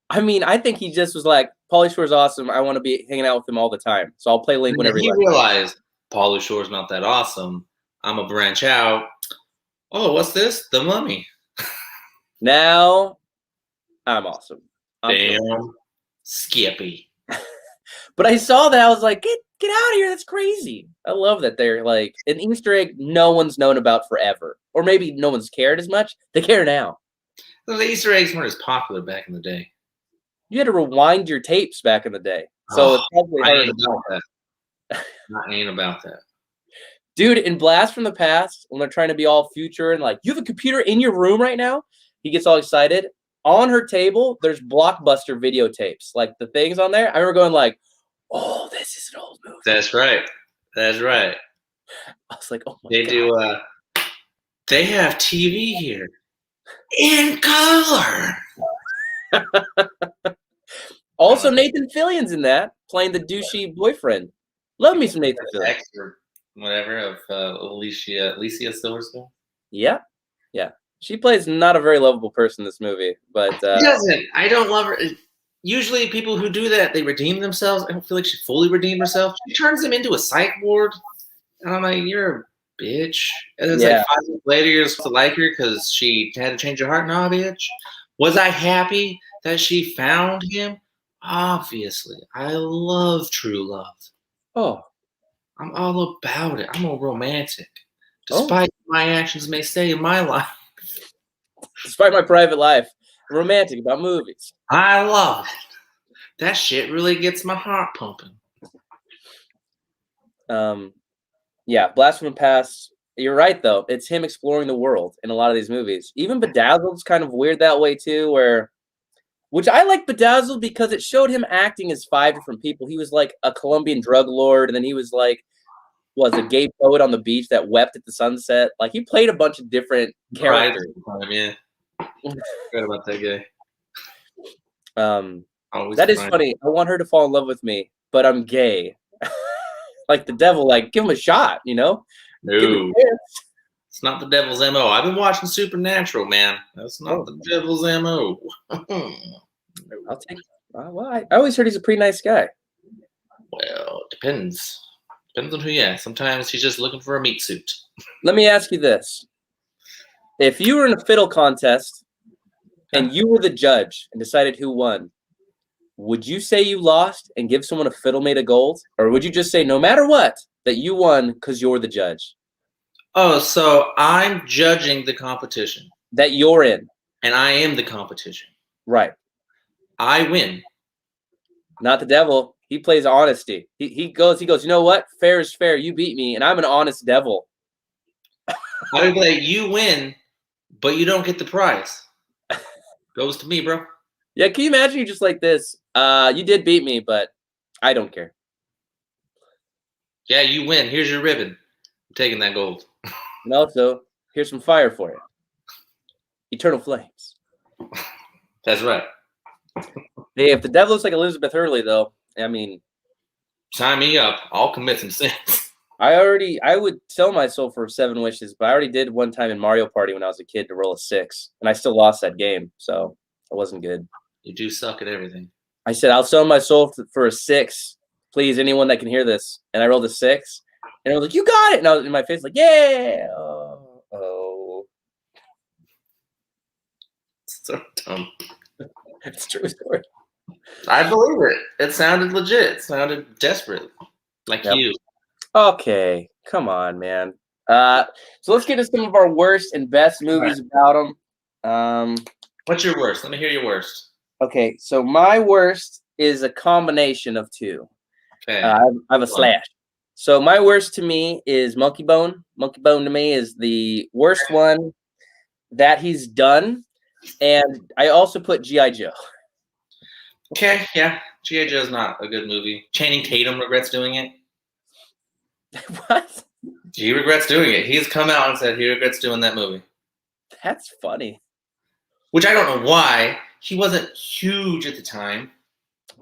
I mean, I think he just was like, Pauly Shore's awesome. I want to be hanging out with him all the time. So I'll play Link whenever he realized Pauly Shore's not that awesome. I'm going to branch out. Oh, what's this? The Mummy. Now I'm awesome. Damn. Skippy. But I saw that. I was like, get out of here. That's crazy. I love that they're like an Easter egg no one's known about forever. Or maybe no one's cared as much. They care now. The Easter eggs weren't as popular back in the day. You had to rewind your tapes back in the day. So it's probably I ain't about that. Dude, in Blast from the Past, when they're trying to be all future and like, you have a computer in your room right now? He gets all excited. On her table, there's Blockbuster videotapes. Like the things on there. I remember going like, oh, this is an old movie. That's right. That's right. I was like, oh my God. They have TV here. In color. Also, Nathan Fillion's in that, playing the douchey boyfriend. Love me some Nathan Fillion. Whatever, of Alicia Silverstone. Yeah. She plays not a very lovable person in this movie, but she doesn't. I don't love her. Usually, people who do that, they redeem themselves. I don't feel like she fully redeemed herself. She turns them into a psych ward, and I'm like, you're a bitch. And it's like 5 years later, you're supposed to like her because she had to change her heart. Nah, bitch. Was I happy that she found him? Obviously, I love true love. Oh, I'm all about it. I'm a romantic, despite my actions may say in my life. Despite my private life, I'm romantic about movies. I love it. That shit really gets my heart pumping. Yeah, Blast from the Past. You're right, though. It's him exploring the world in a lot of these movies. Even Bedazzled's kind of weird that way, too, where Which I like Bedazzled because it showed him acting as 5 different people. He was like a Colombian drug lord, and then he was like, was a gay poet on the beach that wept at the sunset. Like he played a bunch of different characters. Yeah. Forgot about that guy. Always that is funny. I want her to fall in love with me, but I'm gay. Like the devil, like give him a shot, you know? No. It's not the devil's MO. I've been watching Supernatural, man. That's not the devil's MO. I'll take. Well, I always heard he's a pretty nice guy. Well, it depends. Depends on who you ask. Sometimes he's just looking for a meat suit. Let me ask you this: if you were in a fiddle contest and you were the judge and decided who won, would you say you lost and give someone a fiddle made of gold, or would you just say no matter what that you won because you're the judge? Oh, so I'm judging the competition that you're in, and I am the competition. Right. I win. Not the devil. He plays honesty. He goes, you know what? Fair is fair. You beat me, and I'm an honest devil. I would be like, you win, but you don't get the prize. Goes to me, bro. Yeah, can you imagine you just like this? You did beat me, but I don't care. Yeah, you win. Here's your ribbon. I'm taking that gold. And also, here's some fire for you. Eternal flames. That's right. Hey, if the devil looks like Elizabeth Hurley, though, I mean, sign me up. I'll commit some sins. I would sell my soul for 7 wishes, but I already did one time in Mario Party when I was a kid to roll a 6, and I still lost that game, so it wasn't good. You do suck at everything. I said, I'll sell my soul for a 6. Please, anyone that can hear this. And I rolled a 6, and I was like, you got it. And I was in my face like, yeah. Oh. So dumb. It's true story. I believe it. It sounded legit. It sounded desperate. Like you. Okay. Come on, man. So let's get to some of our worst and best movies about them. What's your worst? Let me hear your worst. Okay, so my worst is a combination of 2. Okay. I have a slash. So my worst to me is Monkey Bone. Monkey Bone to me is the worst one that he's done. And I also put G.I. Joe. Okay, yeah. G.I. Joe's not a good movie. Channing Tatum regrets doing it. What? He regrets doing it. He's come out and said he regrets doing that movie. That's funny. Which I don't know why. He wasn't huge at the time.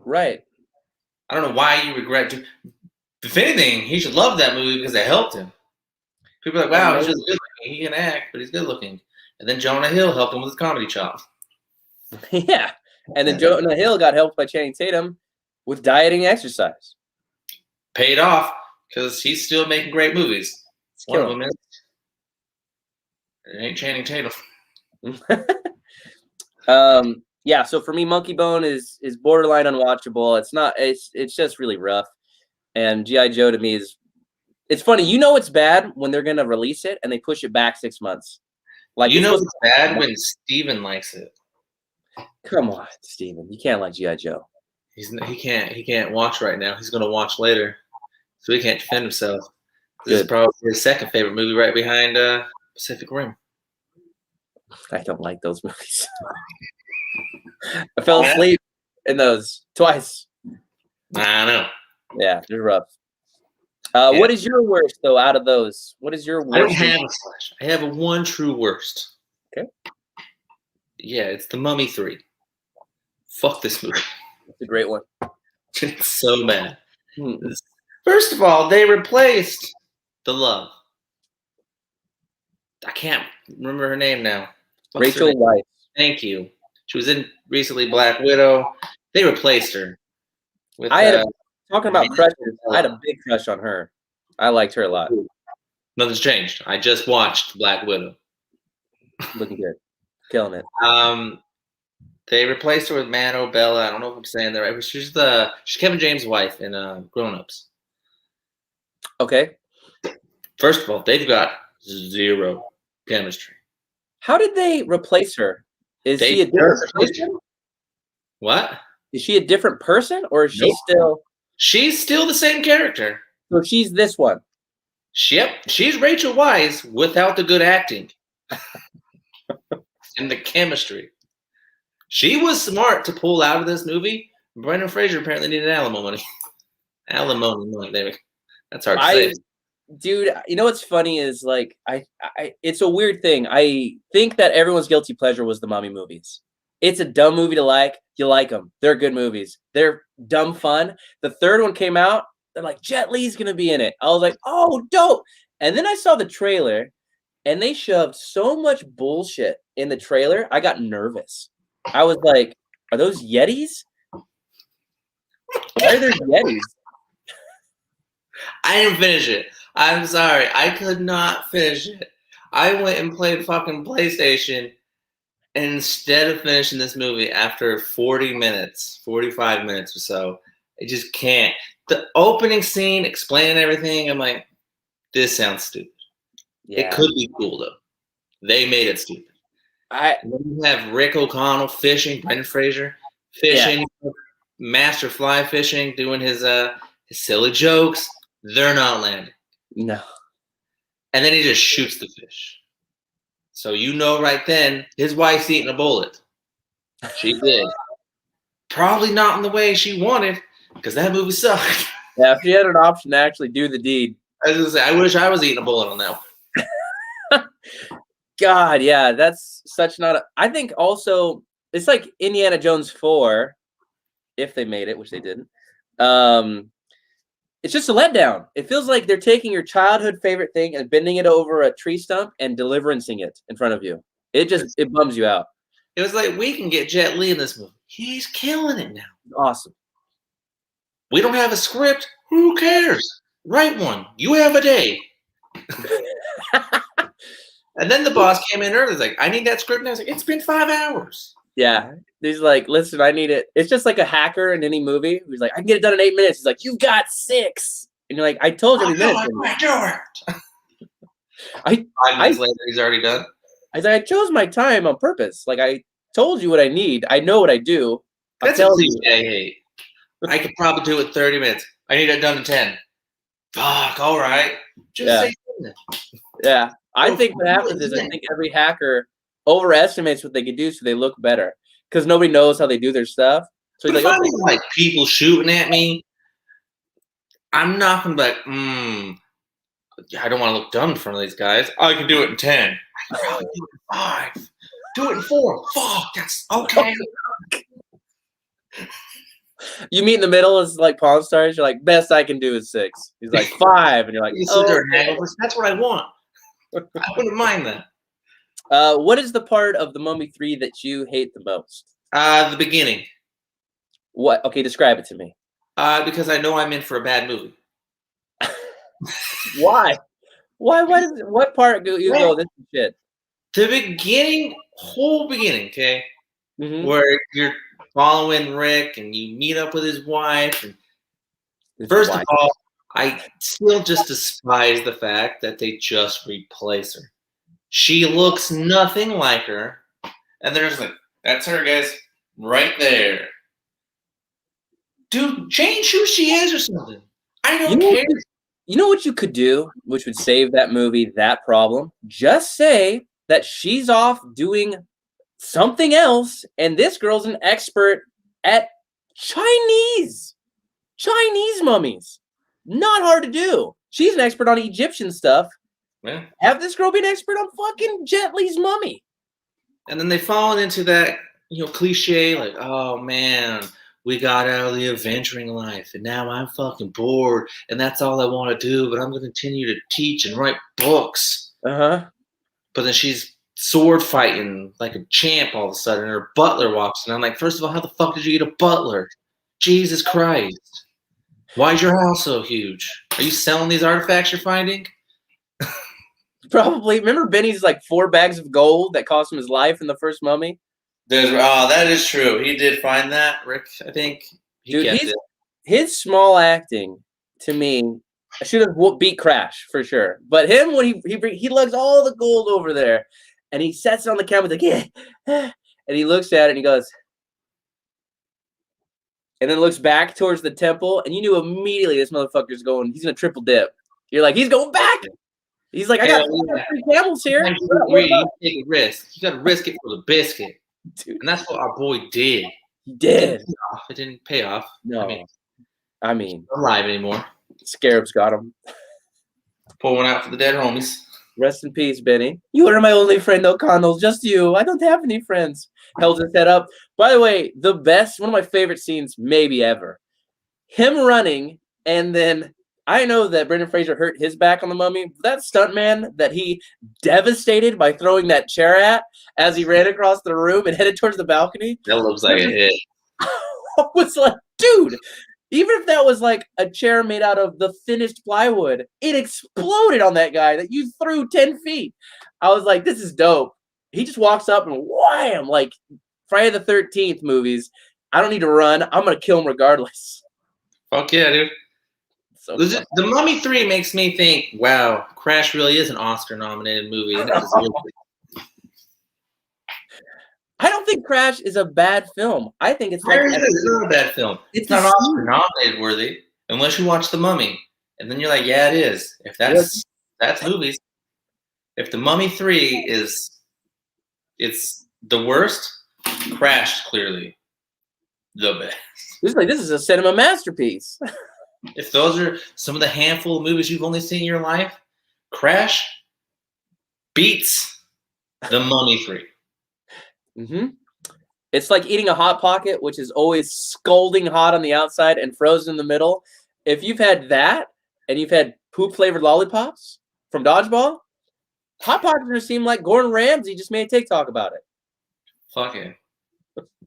Right. I don't know why you regret doing. If anything, he should love that movie because it helped him. People are like, wow, he's just good looking. He can act, but he's good looking. And then Jonah Hill helped him with his comedy chops. Yeah. And then Jonah Hill got helped by Channing Tatum with dieting and exercise. Paid off because he's still making great movies. One of them is. It ain't Channing Tatum. Yeah, so for me, Monkey Bone is borderline unwatchable. It's just really rough. And G.I. Joe to me it's funny. You know it's bad when they're gonna release it and they push it back 6 months. Like you know it's bad when Steven likes it. Come on, Steven. You can't like G.I. Joe. He can't watch right now. He's gonna watch later. So he can't defend himself. This is probably his second favorite movie right behind Pacific Rim. I don't like those movies. I fell asleep in those twice. I know. Yeah, they're rough. What is your worst, though, out of those? What is your worst? I don't have a slash. I have a one true worst. Okay. Yeah, it's The Mummy 3. Fuck this movie. It's a great one. It's so bad. First of all, they replaced the love. I can't remember her name now. What's Rachel Weisz. Thank you. She was in recently Black Widow. They replaced her. With, talking about crushes, I had a big crush on her. I liked her a lot. Nothing's changed. I just watched Black Widow. Looking good. Killing it. They replaced her with Mano Bella. I don't know if I'm saying that right. She's Kevin James' wife in Grown Ups. Okay. First of all, they've got zero chemistry. How did they replace her? Is she a different person? What? Is she a different person, or is she still? She's still the same character. So she's this one. Yep, she's Rachel Weisz without the good acting and the chemistry. She was smart to pull out of this movie. Brendan Fraser apparently needed alimony money. Alimony money. There we go. That's hard to say. Dude, you know what's funny is like it's a weird thing. I think that everyone's guilty pleasure was the Mummy movies. It's a dumb movie to like. You like them. They're good movies. They're dumb fun. The third one came out. They're like, Jet Li's gonna be in it. I was like, oh, dope. And then I saw the trailer, and they shoved so much bullshit in the trailer. I got nervous. I was like, are those Yetis? Why are there Yetis? I didn't finish it. I'm sorry. I could not finish it. I went and played fucking PlayStation, and instead of finishing this movie after 40 minutes, 45 minutes or so, I just can't. The opening scene explaining everything, I'm like, this sounds stupid. Yeah. It could be cool, though. They made it stupid. And then you have Rick O'Connell fishing, Brendan Fraser fishing, master fly fishing, doing his silly jokes. They're not landing. No. And then he just shoots the fish. So you know right then, his wife's eating a bullet. She did. Probably not in the way she wanted, because that movie sucked. Yeah, if she had an option to actually do the deed. I was gonna say, I wish I was eating a bullet on that one. God, yeah, that's such not a... I think also, it's like Indiana Jones 4, if they made it, which they didn't. It's just a letdown. It feels like they're taking your childhood favorite thing and bending it over a tree stump and deliverancing it in front of you. It bums you out. It was like, we can get Jet Li in this movie. He's killing it now. Awesome. We don't have a script. Who cares? Write one. You have a day. And then the boss came in early. He's like, I need that script. And I was like, it's been 5 hours. Yeah. He's like, listen, I need it. It's just like a hacker in any movie who's like, I can get it done in 8 minutes. He's like, you've got 6. And you're like, I told you in minutes. I do it. 5 I minutes later, he's already done. I was like, I chose my time on purpose. Like, I told you what I need. I know what I do. That's a cliche I hate. I could probably do it in 30 minutes. I need it done in 10. Fuck, all right. Just say it. Yeah. I think what happens is I think every hacker overestimates what they can do so they look better. Because nobody knows how they do their stuff. So he's like, like people shooting at me, I'm not going to be like, I don't want to look dumb in front of these guys. I can do it in 10. I can probably do it in 5. Do it in 4. Fuck, that's okay. You meet in the middle as like Pawn Stars. You're like, best I can do is 6. He's like 5, and you're like, that's what I want. I wouldn't mind that. What is the part of the Mummy 3 that you hate the most? The beginning. What? Okay, describe it to me. Because I know I'm in for a bad movie. Why? Why? What part do you go? This is shit. The beginning, whole beginning, okay, where you're following Rick and you meet up with his wife. And first of all, I still just despise the fact that they just replace her. She looks nothing like her, and there's like, that's her, guys, right there. Dude, change who she is or something. I don't care. You know what you could do, which would save that movie that problem? Just say that she's off doing something else, and this girl's an expert at Chinese mummies. Not hard to do. She's an expert on Egyptian stuff. Yeah. Have this girl be an expert on fucking Jet Li's mummy. And then they fall into that, cliche, like, oh man, we got out of the adventuring life, and now I'm fucking bored, and that's all I want to do, but I'm going to continue to teach and write books. Uh-huh. But then she's sword fighting like a champ all of a sudden, and her butler walks in. I'm like, first of all, how the fuck did you get a butler? Jesus Christ. Why is your house so huge? Are you selling these artifacts you're finding? Probably. Remember Benny's like 4 bags of gold that cost him his life in the first Mummy? That is true. He did find that, Rick. I think his small acting to me should have beat Crash for sure. But him when he lugs all the gold over there and he sets it on the camera like and he looks at it and he goes and then looks back towards the temple and you knew immediately this motherfucker's going. He's gonna triple dip. You're like, he's going back. He's like, I got 3 camels here. You take a risk. You got to risk it for the biscuit. Dude, And that's what our boy did. he It did. didn't pay off. No, I mean, not alive anymore. Scarabs got him. Pour one out for the dead homies. Rest in peace, Benny. You are my only friend, O'Connell. Just you. I don't have any friends. Held his head up. By the way, the best, one of my favorite scenes maybe ever. Him running, and then I know that Brendan Fraser hurt his back on the Mummy. That stuntman that he devastated by throwing that chair at as he ran across the room and headed towards the balcony. That looks like a hit. I was like, dude, even if that was like a chair made out of the thinnest plywood, it exploded on that guy that you threw 10 feet. I was like, this is dope. He just walks up and wham, like Friday the 13th movies. I don't need to run. I'm going to kill him regardless. Fuck yeah, dude. So The Mummy 3 makes me think, wow, Crash really is an Oscar-nominated movie. I don't think Crash is a bad film. I think it's like it's not a bad film. It's not Oscar-nominated worthy unless you watch The Mummy, and then you're like, yeah, it is. If that's movies. If The Mummy 3 it's the worst, Crash clearly the best. This is a cinema masterpiece. If those are some of the handful of movies you've only seen in your life, Crash beats The Mummy 3. Mm-hmm. It's like eating a Hot Pocket, which is always scalding hot on the outside and frozen in the middle. If you've had that and you've had poop-flavored lollipops from Dodgeball, Hot Pockets are going to seem like Gordon Ramsay just made a TikTok about it. Fuck it.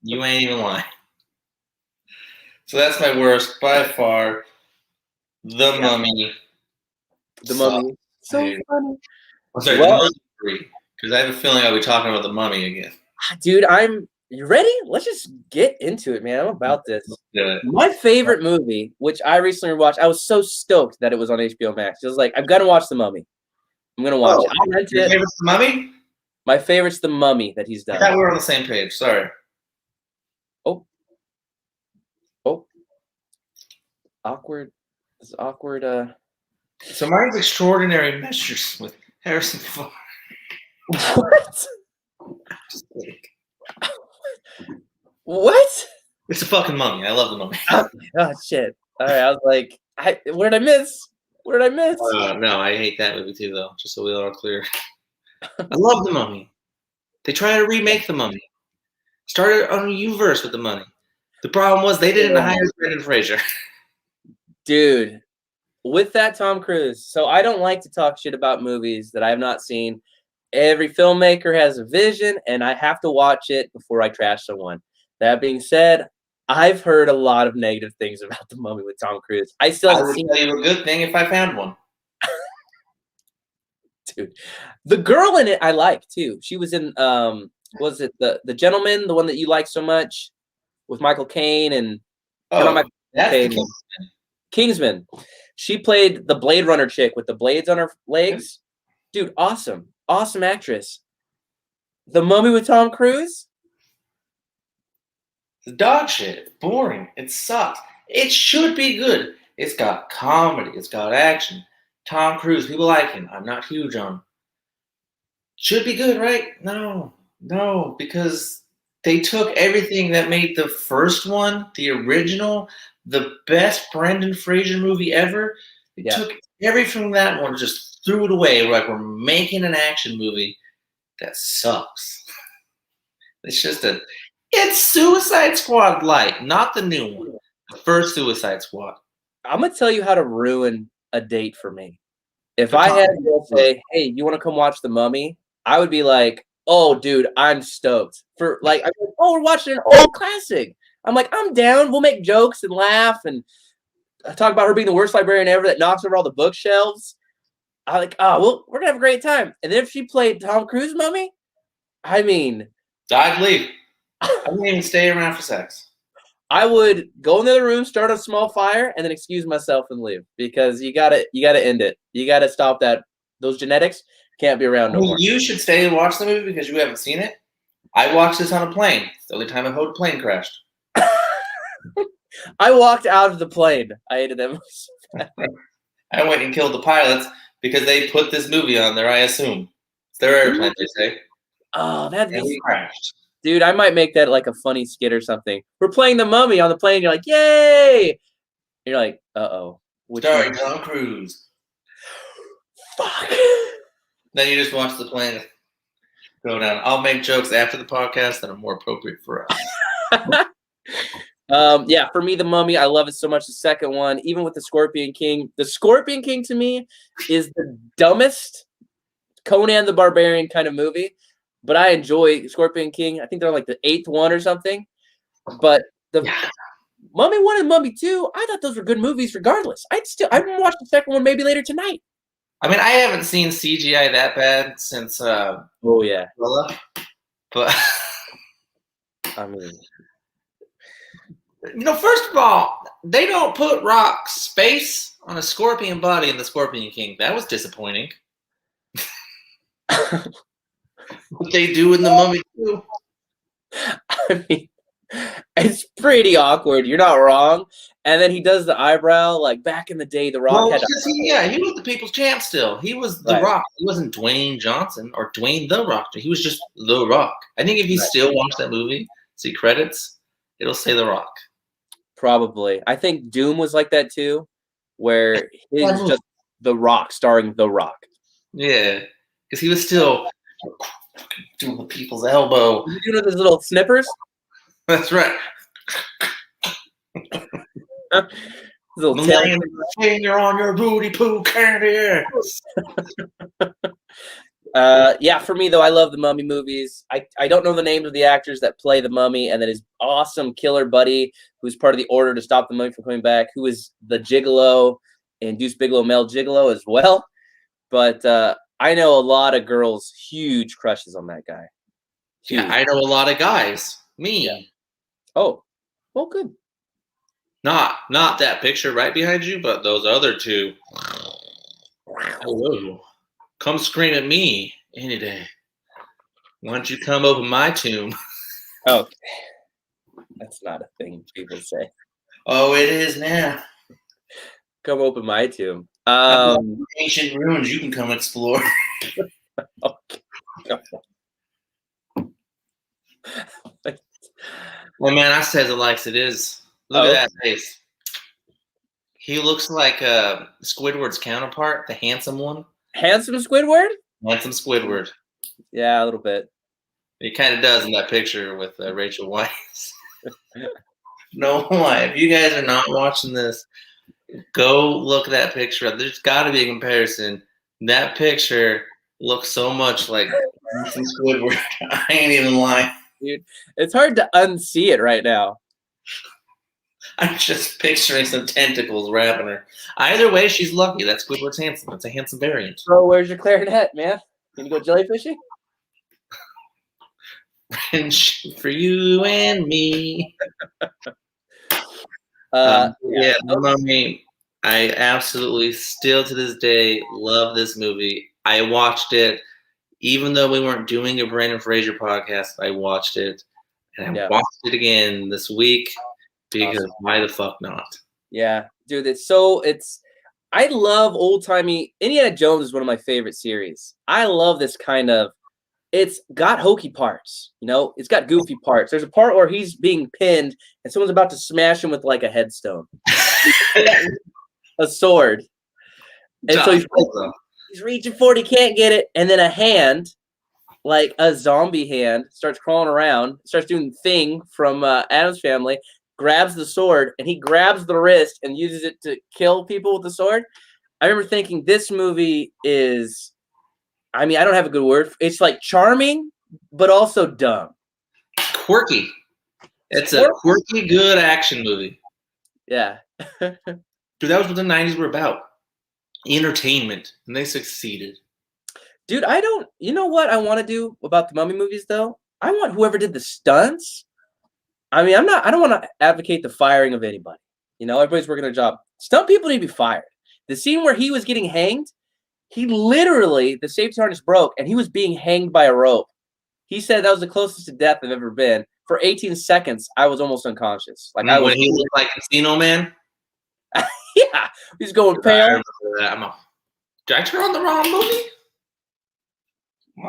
You ain't even lying. So that's my worst by far. The Mummy. The Mummy. So funny. I'm sorry, The Mummy 3. Because I have a feeling I'll be talking about The Mummy again. Dude, you ready? Let's just get into it, man. I'm about this. Yeah. My favorite movie, which I recently watched, I was so stoked that it was on HBO Max. I was like, I'm going to watch The Mummy. I'm going to watch it. I rented Your favorite's The Mummy? My favorite's The Mummy that he's done. I thought we were on the same page. Sorry. Oh. Awkward. This is awkward. So mine's Extraordinary Measures with Harrison Ford. What? Just kidding. What? It's a fucking mummy. I love The Mummy. Oh, shit. All right. I was like, what did I miss? What did I miss? No, I hate that movie too, though, just so we are clear. I love The Mummy. They try to remake The Mummy. Started on a universe with The Mummy. The problem was they didn't hire Brendan Fraser. Dude, with that Tom Cruise. So I don't like to talk shit about movies that I have not seen. Every filmmaker has a vision, and I have to watch it before I trash someone. That being said, I've heard a lot of negative things about The Mummy with Tom Cruise. I still haven't seen. I would tell you a good thing if I found one. Dude, the girl in it I like too. She was in was it the Gentleman, the one that you like so much, with Michael Caine and Kingsman. She played the Blade Runner chick with the blades on her legs. Dude, awesome actress. The Mummy with Tom Cruise. It's dog shit. It's boring. It sucks. It should be good. It's got comedy. It's got action. Tom Cruise, people like him. I'm not huge on him. Should be good, right? No, because they took everything that made the first one, the original, the best Brendan Fraser movie ever. They took everything from that one, just threw it away. We're like, we're making an action movie that sucks. It's Suicide Squad light, not the new one. The first Suicide Squad. I'm gonna tell you how to ruin a date for me. If I had to say, hey, you want to come watch The Mummy? I would be like, oh, dude, I'm stoked. I'd be like, oh, we're watching an old classic. I'm like, I'm down. We'll make jokes and laugh and talk about her being the worst librarian ever that knocks over all the bookshelves. I'm like, oh, well, we're gonna have a great time. And then if she played Tom Cruise Mummy, I mean, I'd leave. I wouldn't even stay around for sex. I would go in the other room, start a small fire, and then excuse myself and leave because you gotta end it. You gotta stop that. Those genetics can't be around no more. You should stay and watch the movie because you haven't seen it. I watched this on a plane. It's the only time a plane crashed. I walked out of the plane. I hated them. I went and killed the pilots because they put this movie on there, I assume. It's their airplane, they say. Oh, and we crashed. Dude, I might make that like a funny skit or something. We're playing the Mummy on the plane. You're like, yay! And you're like, uh-oh. Starring Tom Cruise. Fuck. Then you just watch the plane go down. I'll make jokes after the podcast that are more appropriate for us. Yeah, for me, the Mummy, I love it so much. The second one, even with the Scorpion King. The Scorpion King to me is the dumbest Conan the Barbarian kind of movie. But I enjoy Scorpion King. I think they're like the 8th one or something. But the Mummy 1 and Mummy 2, I thought those were good movies regardless. I'd watch the second one maybe later tonight. I mean, I haven't seen CGI that bad since oh yeah. But I mean, first of all, they don't put Rock's space on a scorpion body in the Scorpion King. That was disappointing. What they do in the Mummy too. I mean, it's pretty awkward. You're not wrong. And then he does the eyebrow. Like back in the day, The Rock had. He was the people's champ still. He was The Rock. He wasn't Dwayne Johnson or Dwayne The Rock. He was just The Rock. I think if you still watch that movie, see credits, it'll say The Rock. Probably. I think Doom was like that too, where he's just The Rock starring The Rock. Yeah, because he was still doing the people's elbow. You know those little snippers? That's right. Little finger on your booty poo candy. Yeah, for me though, I love the Mummy movies. I don't know the names of the actors that play the Mummy, and then his awesome killer buddy, who's part of the order to stop the Mummy from coming back, who is the Gigolo and Deuce Bigalow male Gigolo as well. But I know a lot of girls, huge crushes on that guy. Huge. Yeah, I know a lot of guys. Me. Yeah. Oh, well, good. Not that picture right behind you, but those other two. Hello. Come scream at me any day. Why don't you come open my tomb? Okay. That's not a thing people say. Oh, it is now. Come open my tomb. Ancient ruins you can come explore. Okay. Well, man, I says it like it is. Look at that face. He looks like Squidward's counterpart, the handsome one. Handsome Squidward? Handsome Squidward. Yeah, a little bit. He kind of does in that picture with Rachel Weisz. No lie. If you guys are not watching this, go look that picture up. There's got to be a comparison. That picture looks so much like handsome Squidward. I ain't even lying. Dude, it's hard to unsee it right now. I'm just picturing some tentacles wrapping her. Either way, she's lucky. That Squidward's handsome. That's a handsome variant. Bro, where's your clarinet, man? Can you go jellyfishing? For you and me. Yeah, The Mummy. I absolutely still to this day love this movie. I watched it, even though we weren't doing a Brandon Fraser podcast. I watched it, and I watched it again this week because why the fuck not? Yeah, dude, I love old-timey. Indiana Jones is one of my favorite series. I love this kind of, it's got hokey parts, it's got goofy parts. There's a part where he's being pinned and someone's about to smash him with like a headstone. A sword. And so he's reaching for it, he can't get it, and then a hand, like a zombie hand, starts crawling around, starts doing the thing from Addams Family, grabs the sword, and he grabs the wrist and uses it to kill people with the sword. I remember thinking this movie is, I don't have a good word. It's like charming, but also dumb. Quirky. It's a quirky, good action movie. Yeah. Dude, that was what the 90s were about. Entertainment. And they succeeded. Dude, you know what I want to do about the Mummy movies, though? I want whoever did the stunts. I don't want to advocate the firing of anybody. Everybody's working their job. Stunt people need to be fired. The scene where he was getting hanged, he literally, the safety harness broke, and he was being hanged by a rope. He said that was the closest to death I've ever been. For 18 seconds, I was almost unconscious. When he looked like Casino Man? Yeah, he's going pale. Did I turn on the wrong movie?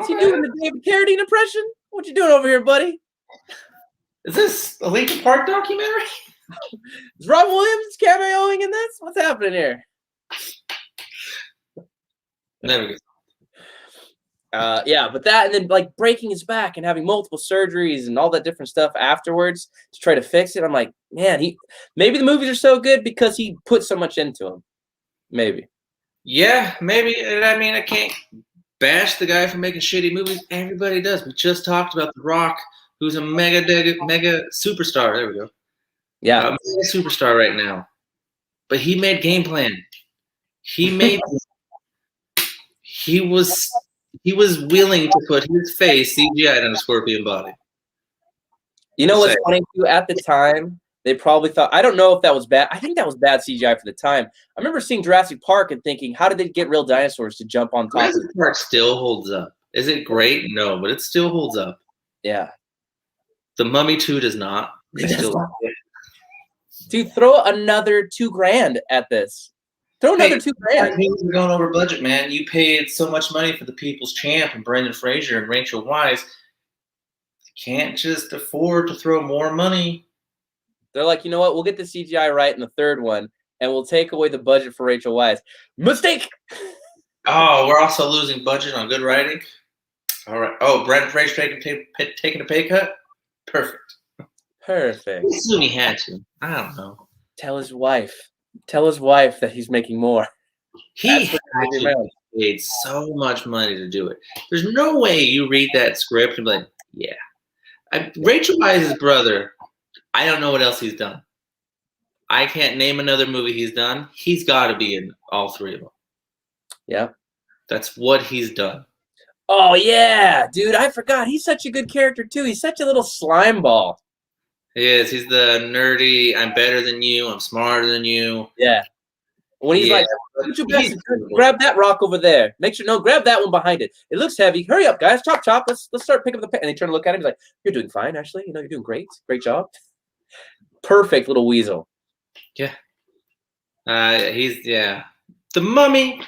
Is he doing the David Carradine impression? What you doing over here, buddy? Is this a Linkin Park documentary? Is Rob Williams cameoing in this? What's happening here? Never gets. Yeah, but that and then like breaking his back and having multiple surgeries and all that different stuff afterwards to try to fix it. I'm like, man, maybe the movies are so good because he put so much into them. Maybe. Yeah, maybe. And I mean, I can't bash the guy for making shitty movies. Everybody does. We just talked about The Rock, who's a mega superstar. There we go. Yeah, mega superstar right now. But he made Game Plan. He was willing to put his face CGI on a scorpion body. You know what's funny too? At the time, they probably thought, I don't know if that was bad. I think that was bad CGI for the time. I remember seeing Jurassic Park and thinking, how did they get real dinosaurs to jump on top? Jurassic Park still holds up. Is it great? No, but it still holds up. Yeah. The Mummy 2 does not. Dude, throw another $2,000 at this. Throw another $2,000. You're going over budget, man. You paid so much money for the People's Champ and Brendan Fraser and Rachel Weisz. You can't just afford to throw more money. They're like, you know what? We'll get the CGI right in the third one, and we'll take away the budget for Rachel Weisz. Mistake! Oh, we're also losing budget on good writing? All right. Oh, Brendan Fraser taking a pay cut? Perfect. Perfect. He assumed he had to. I don't know. Tell his wife that he's making more. He paid so much money to do it. There's no way you read that script and be like, yeah. Rachel Weisz's brother, I don't know what else he's done. I can't name another movie he's done. He's got to be in all three of them. Yeah. That's what he's done. Oh, yeah. Dude, I forgot. He's such a good character, too. He's such a little slime ball. He is. He's the nerdy, I'm better than you, I'm smarter than you. Yeah. When he's like, grab that rock over there. Make sure, no, grab that one behind it. It looks heavy. Hurry up, guys. Chop, chop. Let's start picking up the pen. And they turn to look at him. He's like, you're doing fine, Ashley. You know, you're doing great. Great job. Perfect little weasel. Yeah. The Mummy,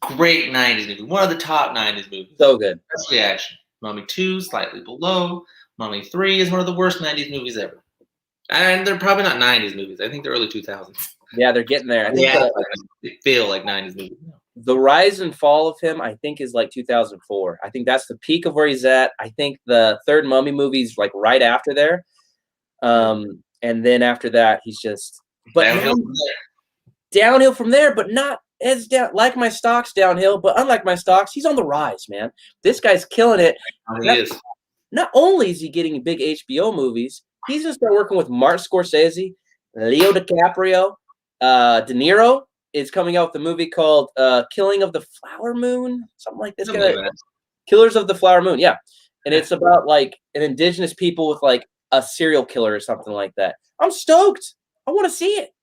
great 90s movie. One of the top 90s movies. So good. Especially action. Mummy 2, slightly below. Mummy 3 is one of the worst 90s movies ever. And they're probably not 90s movies. I think they're early 2000s. Yeah, they're getting there. I think they feel like 90s movies. The rise and fall of him, I think, is like 2004. I think that's the peak of where he's at. I think the third Mummy movie is like right after there. And then after that, he's just downhill from there, but not as down like my stocks downhill. But unlike my stocks, he's on the rise, man. This guy's killing it. He is. Not only is he getting big HBO movies, he's going to start working with Martin Scorsese, Leo DiCaprio, De Niro is coming out with a movie called Killing of the Flower Moon, something like this. Killers of the Flower Moon, yeah. And it's about like an indigenous people with like a serial killer or something like that. I'm stoked. I want to see it.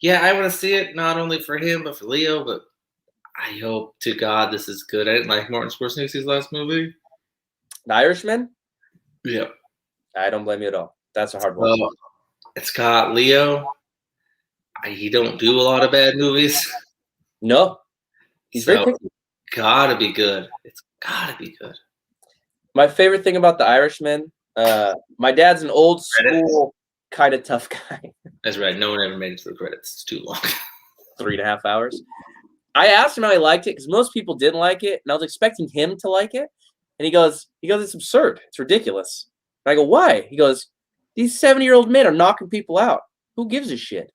Yeah, I want to see it not only for him but for Leo. But I hope to God this is good. I didn't like Martin Scorsese's last movie, The Irishman. Yeah, I don't blame you at all. That's a hard one. Well, it's got Leo. He don't do a lot of bad movies. No, he's very picky. Gotta be good. It's gotta be good. My favorite thing about The Irishman, my dad's an old school kind of tough guy. That's right. No one ever made it to the credits. It's too long. 3.5 hours. I asked him how he liked it because most people didn't like it, and I was expecting him to like it. And he goes, it's absurd. It's ridiculous. And I go, why? He goes, these 70-year-old men are knocking people out. Who gives a shit?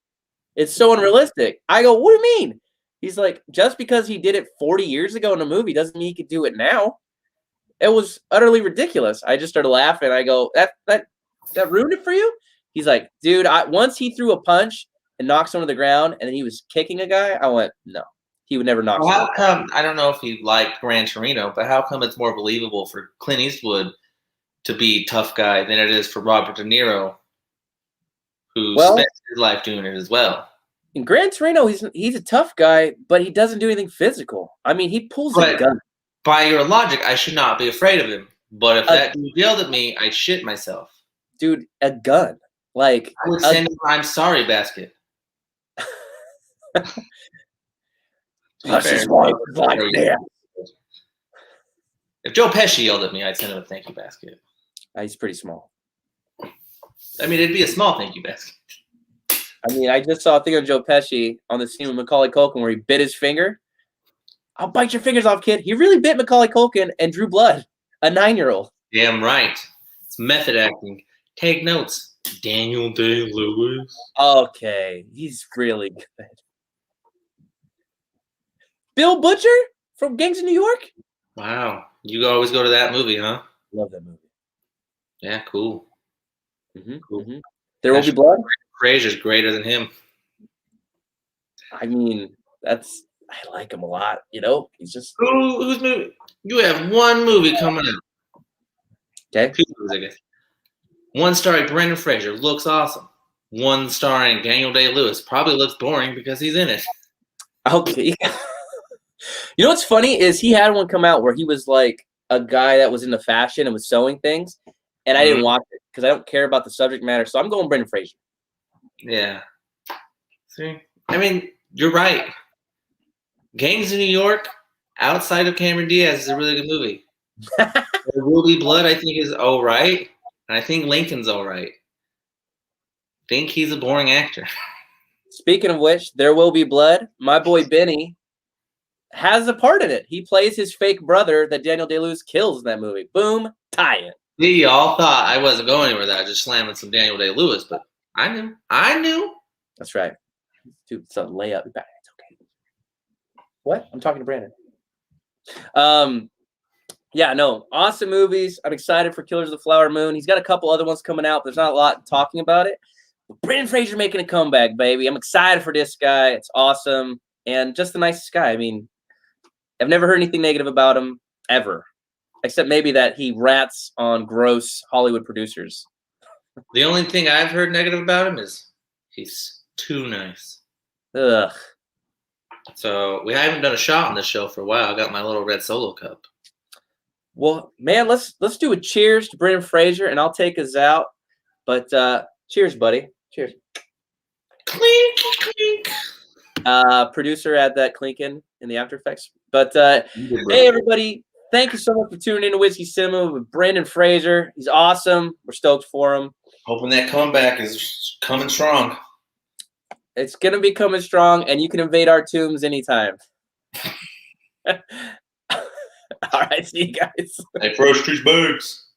It's so unrealistic. I go, what do you mean? He's like, just because he did it 40 years ago in a movie doesn't mean he could do it now. It was utterly ridiculous. I just started laughing. I go, that ruined it for you? He's like, dude, once he threw a punch and knocked someone to the ground and then he was kicking a guy, I went, no. He would never knock. Well, how come? I don't know if you liked Gran Torino, but how come it's more believable for Clint Eastwood to be tough guy than it is for Robert De Niro, who spent his life doing it as well? In Gran Torino, he's a tough guy, but he doesn't do anything physical. I mean, he pulls a gun. By your logic, I should not be afraid of him. But if that dude yelled at me, I'd shit myself. Dude, a gun. Like I would send him an I'm sorry basket. If Joe Pesci yelled at me, I'd send him a thank you basket. He's pretty small. I mean, it'd be a small thank you basket. I mean, I just saw a thing of Joe Pesci on the scene with Macaulay Culkin where he bit his finger. I'll bite your fingers off, kid. He really bit Macaulay Culkin and drew blood. A 9-year-old. Damn right. It's method acting. Take notes. Daniel Day-Lewis. Okay, he's really good. Bill Butcher from Gangs of New York? Wow. You always go to that movie, huh? Love that movie. Yeah, cool. Cool. There Will Be Blood? Fraser's greater than him. I mean, I like him a lot, you know? He's just... Whose movie? You have one movie coming out. Okay. 2 movies, I guess. One starring Brendan Fraser. Looks awesome. One starring Daniel Day-Lewis. Probably looks boring because he's in it. Okay. You know what's funny is he had one come out where he was like a guy that was into fashion and was sewing things, and I didn't watch it because I don't care about the subject matter. So I'm going Brendan Fraser. Yeah. See, I mean, you're right. Gangs of New York, outside of Cameron Diaz, is a really good movie. There Will Be Blood, I think, is all right, and I think Lincoln's all right. I think he's a boring actor. Speaking of which, There Will Be Blood. My boy Benny has a part in it. He plays his fake brother that Daniel Day-Lewis kills in that movie. Boom, tie-in. See, y'all thought I wasn't going anywhere without just slamming some Daniel Day-Lewis, but I knew. That's right. Dude, it's a layup. It's okay. What? I'm talking to Brandon. Yeah, no, awesome movies. I'm excited for Killers of the Flower Moon. He's got a couple other ones coming out. There's not a lot talking about it. But Brendan Fraser making a comeback, baby. I'm excited for this guy. It's awesome. And just the nicest guy. I mean, I've never heard anything negative about him, ever. Except maybe that he rats on gross Hollywood producers. The only thing I've heard negative about him is he's too nice. Ugh. So we haven't done a shot on this show for a while. I got my little red Solo cup. Well, man, let's do a cheers to Brendan Fraser, and I'll take us out. But cheers, buddy. Cheers. Clink, clink. Producer, add that clinking in the After Effects. But hey, everybody, thank you so much for tuning in to Whiskey Cinema with Brendan Fraser. He's awesome. We're stoked for him. Hoping that comeback is coming strong. It's going to be coming strong, and you can invade our tombs anytime. All right, see you guys. Hey, Fresh Trees Bugs.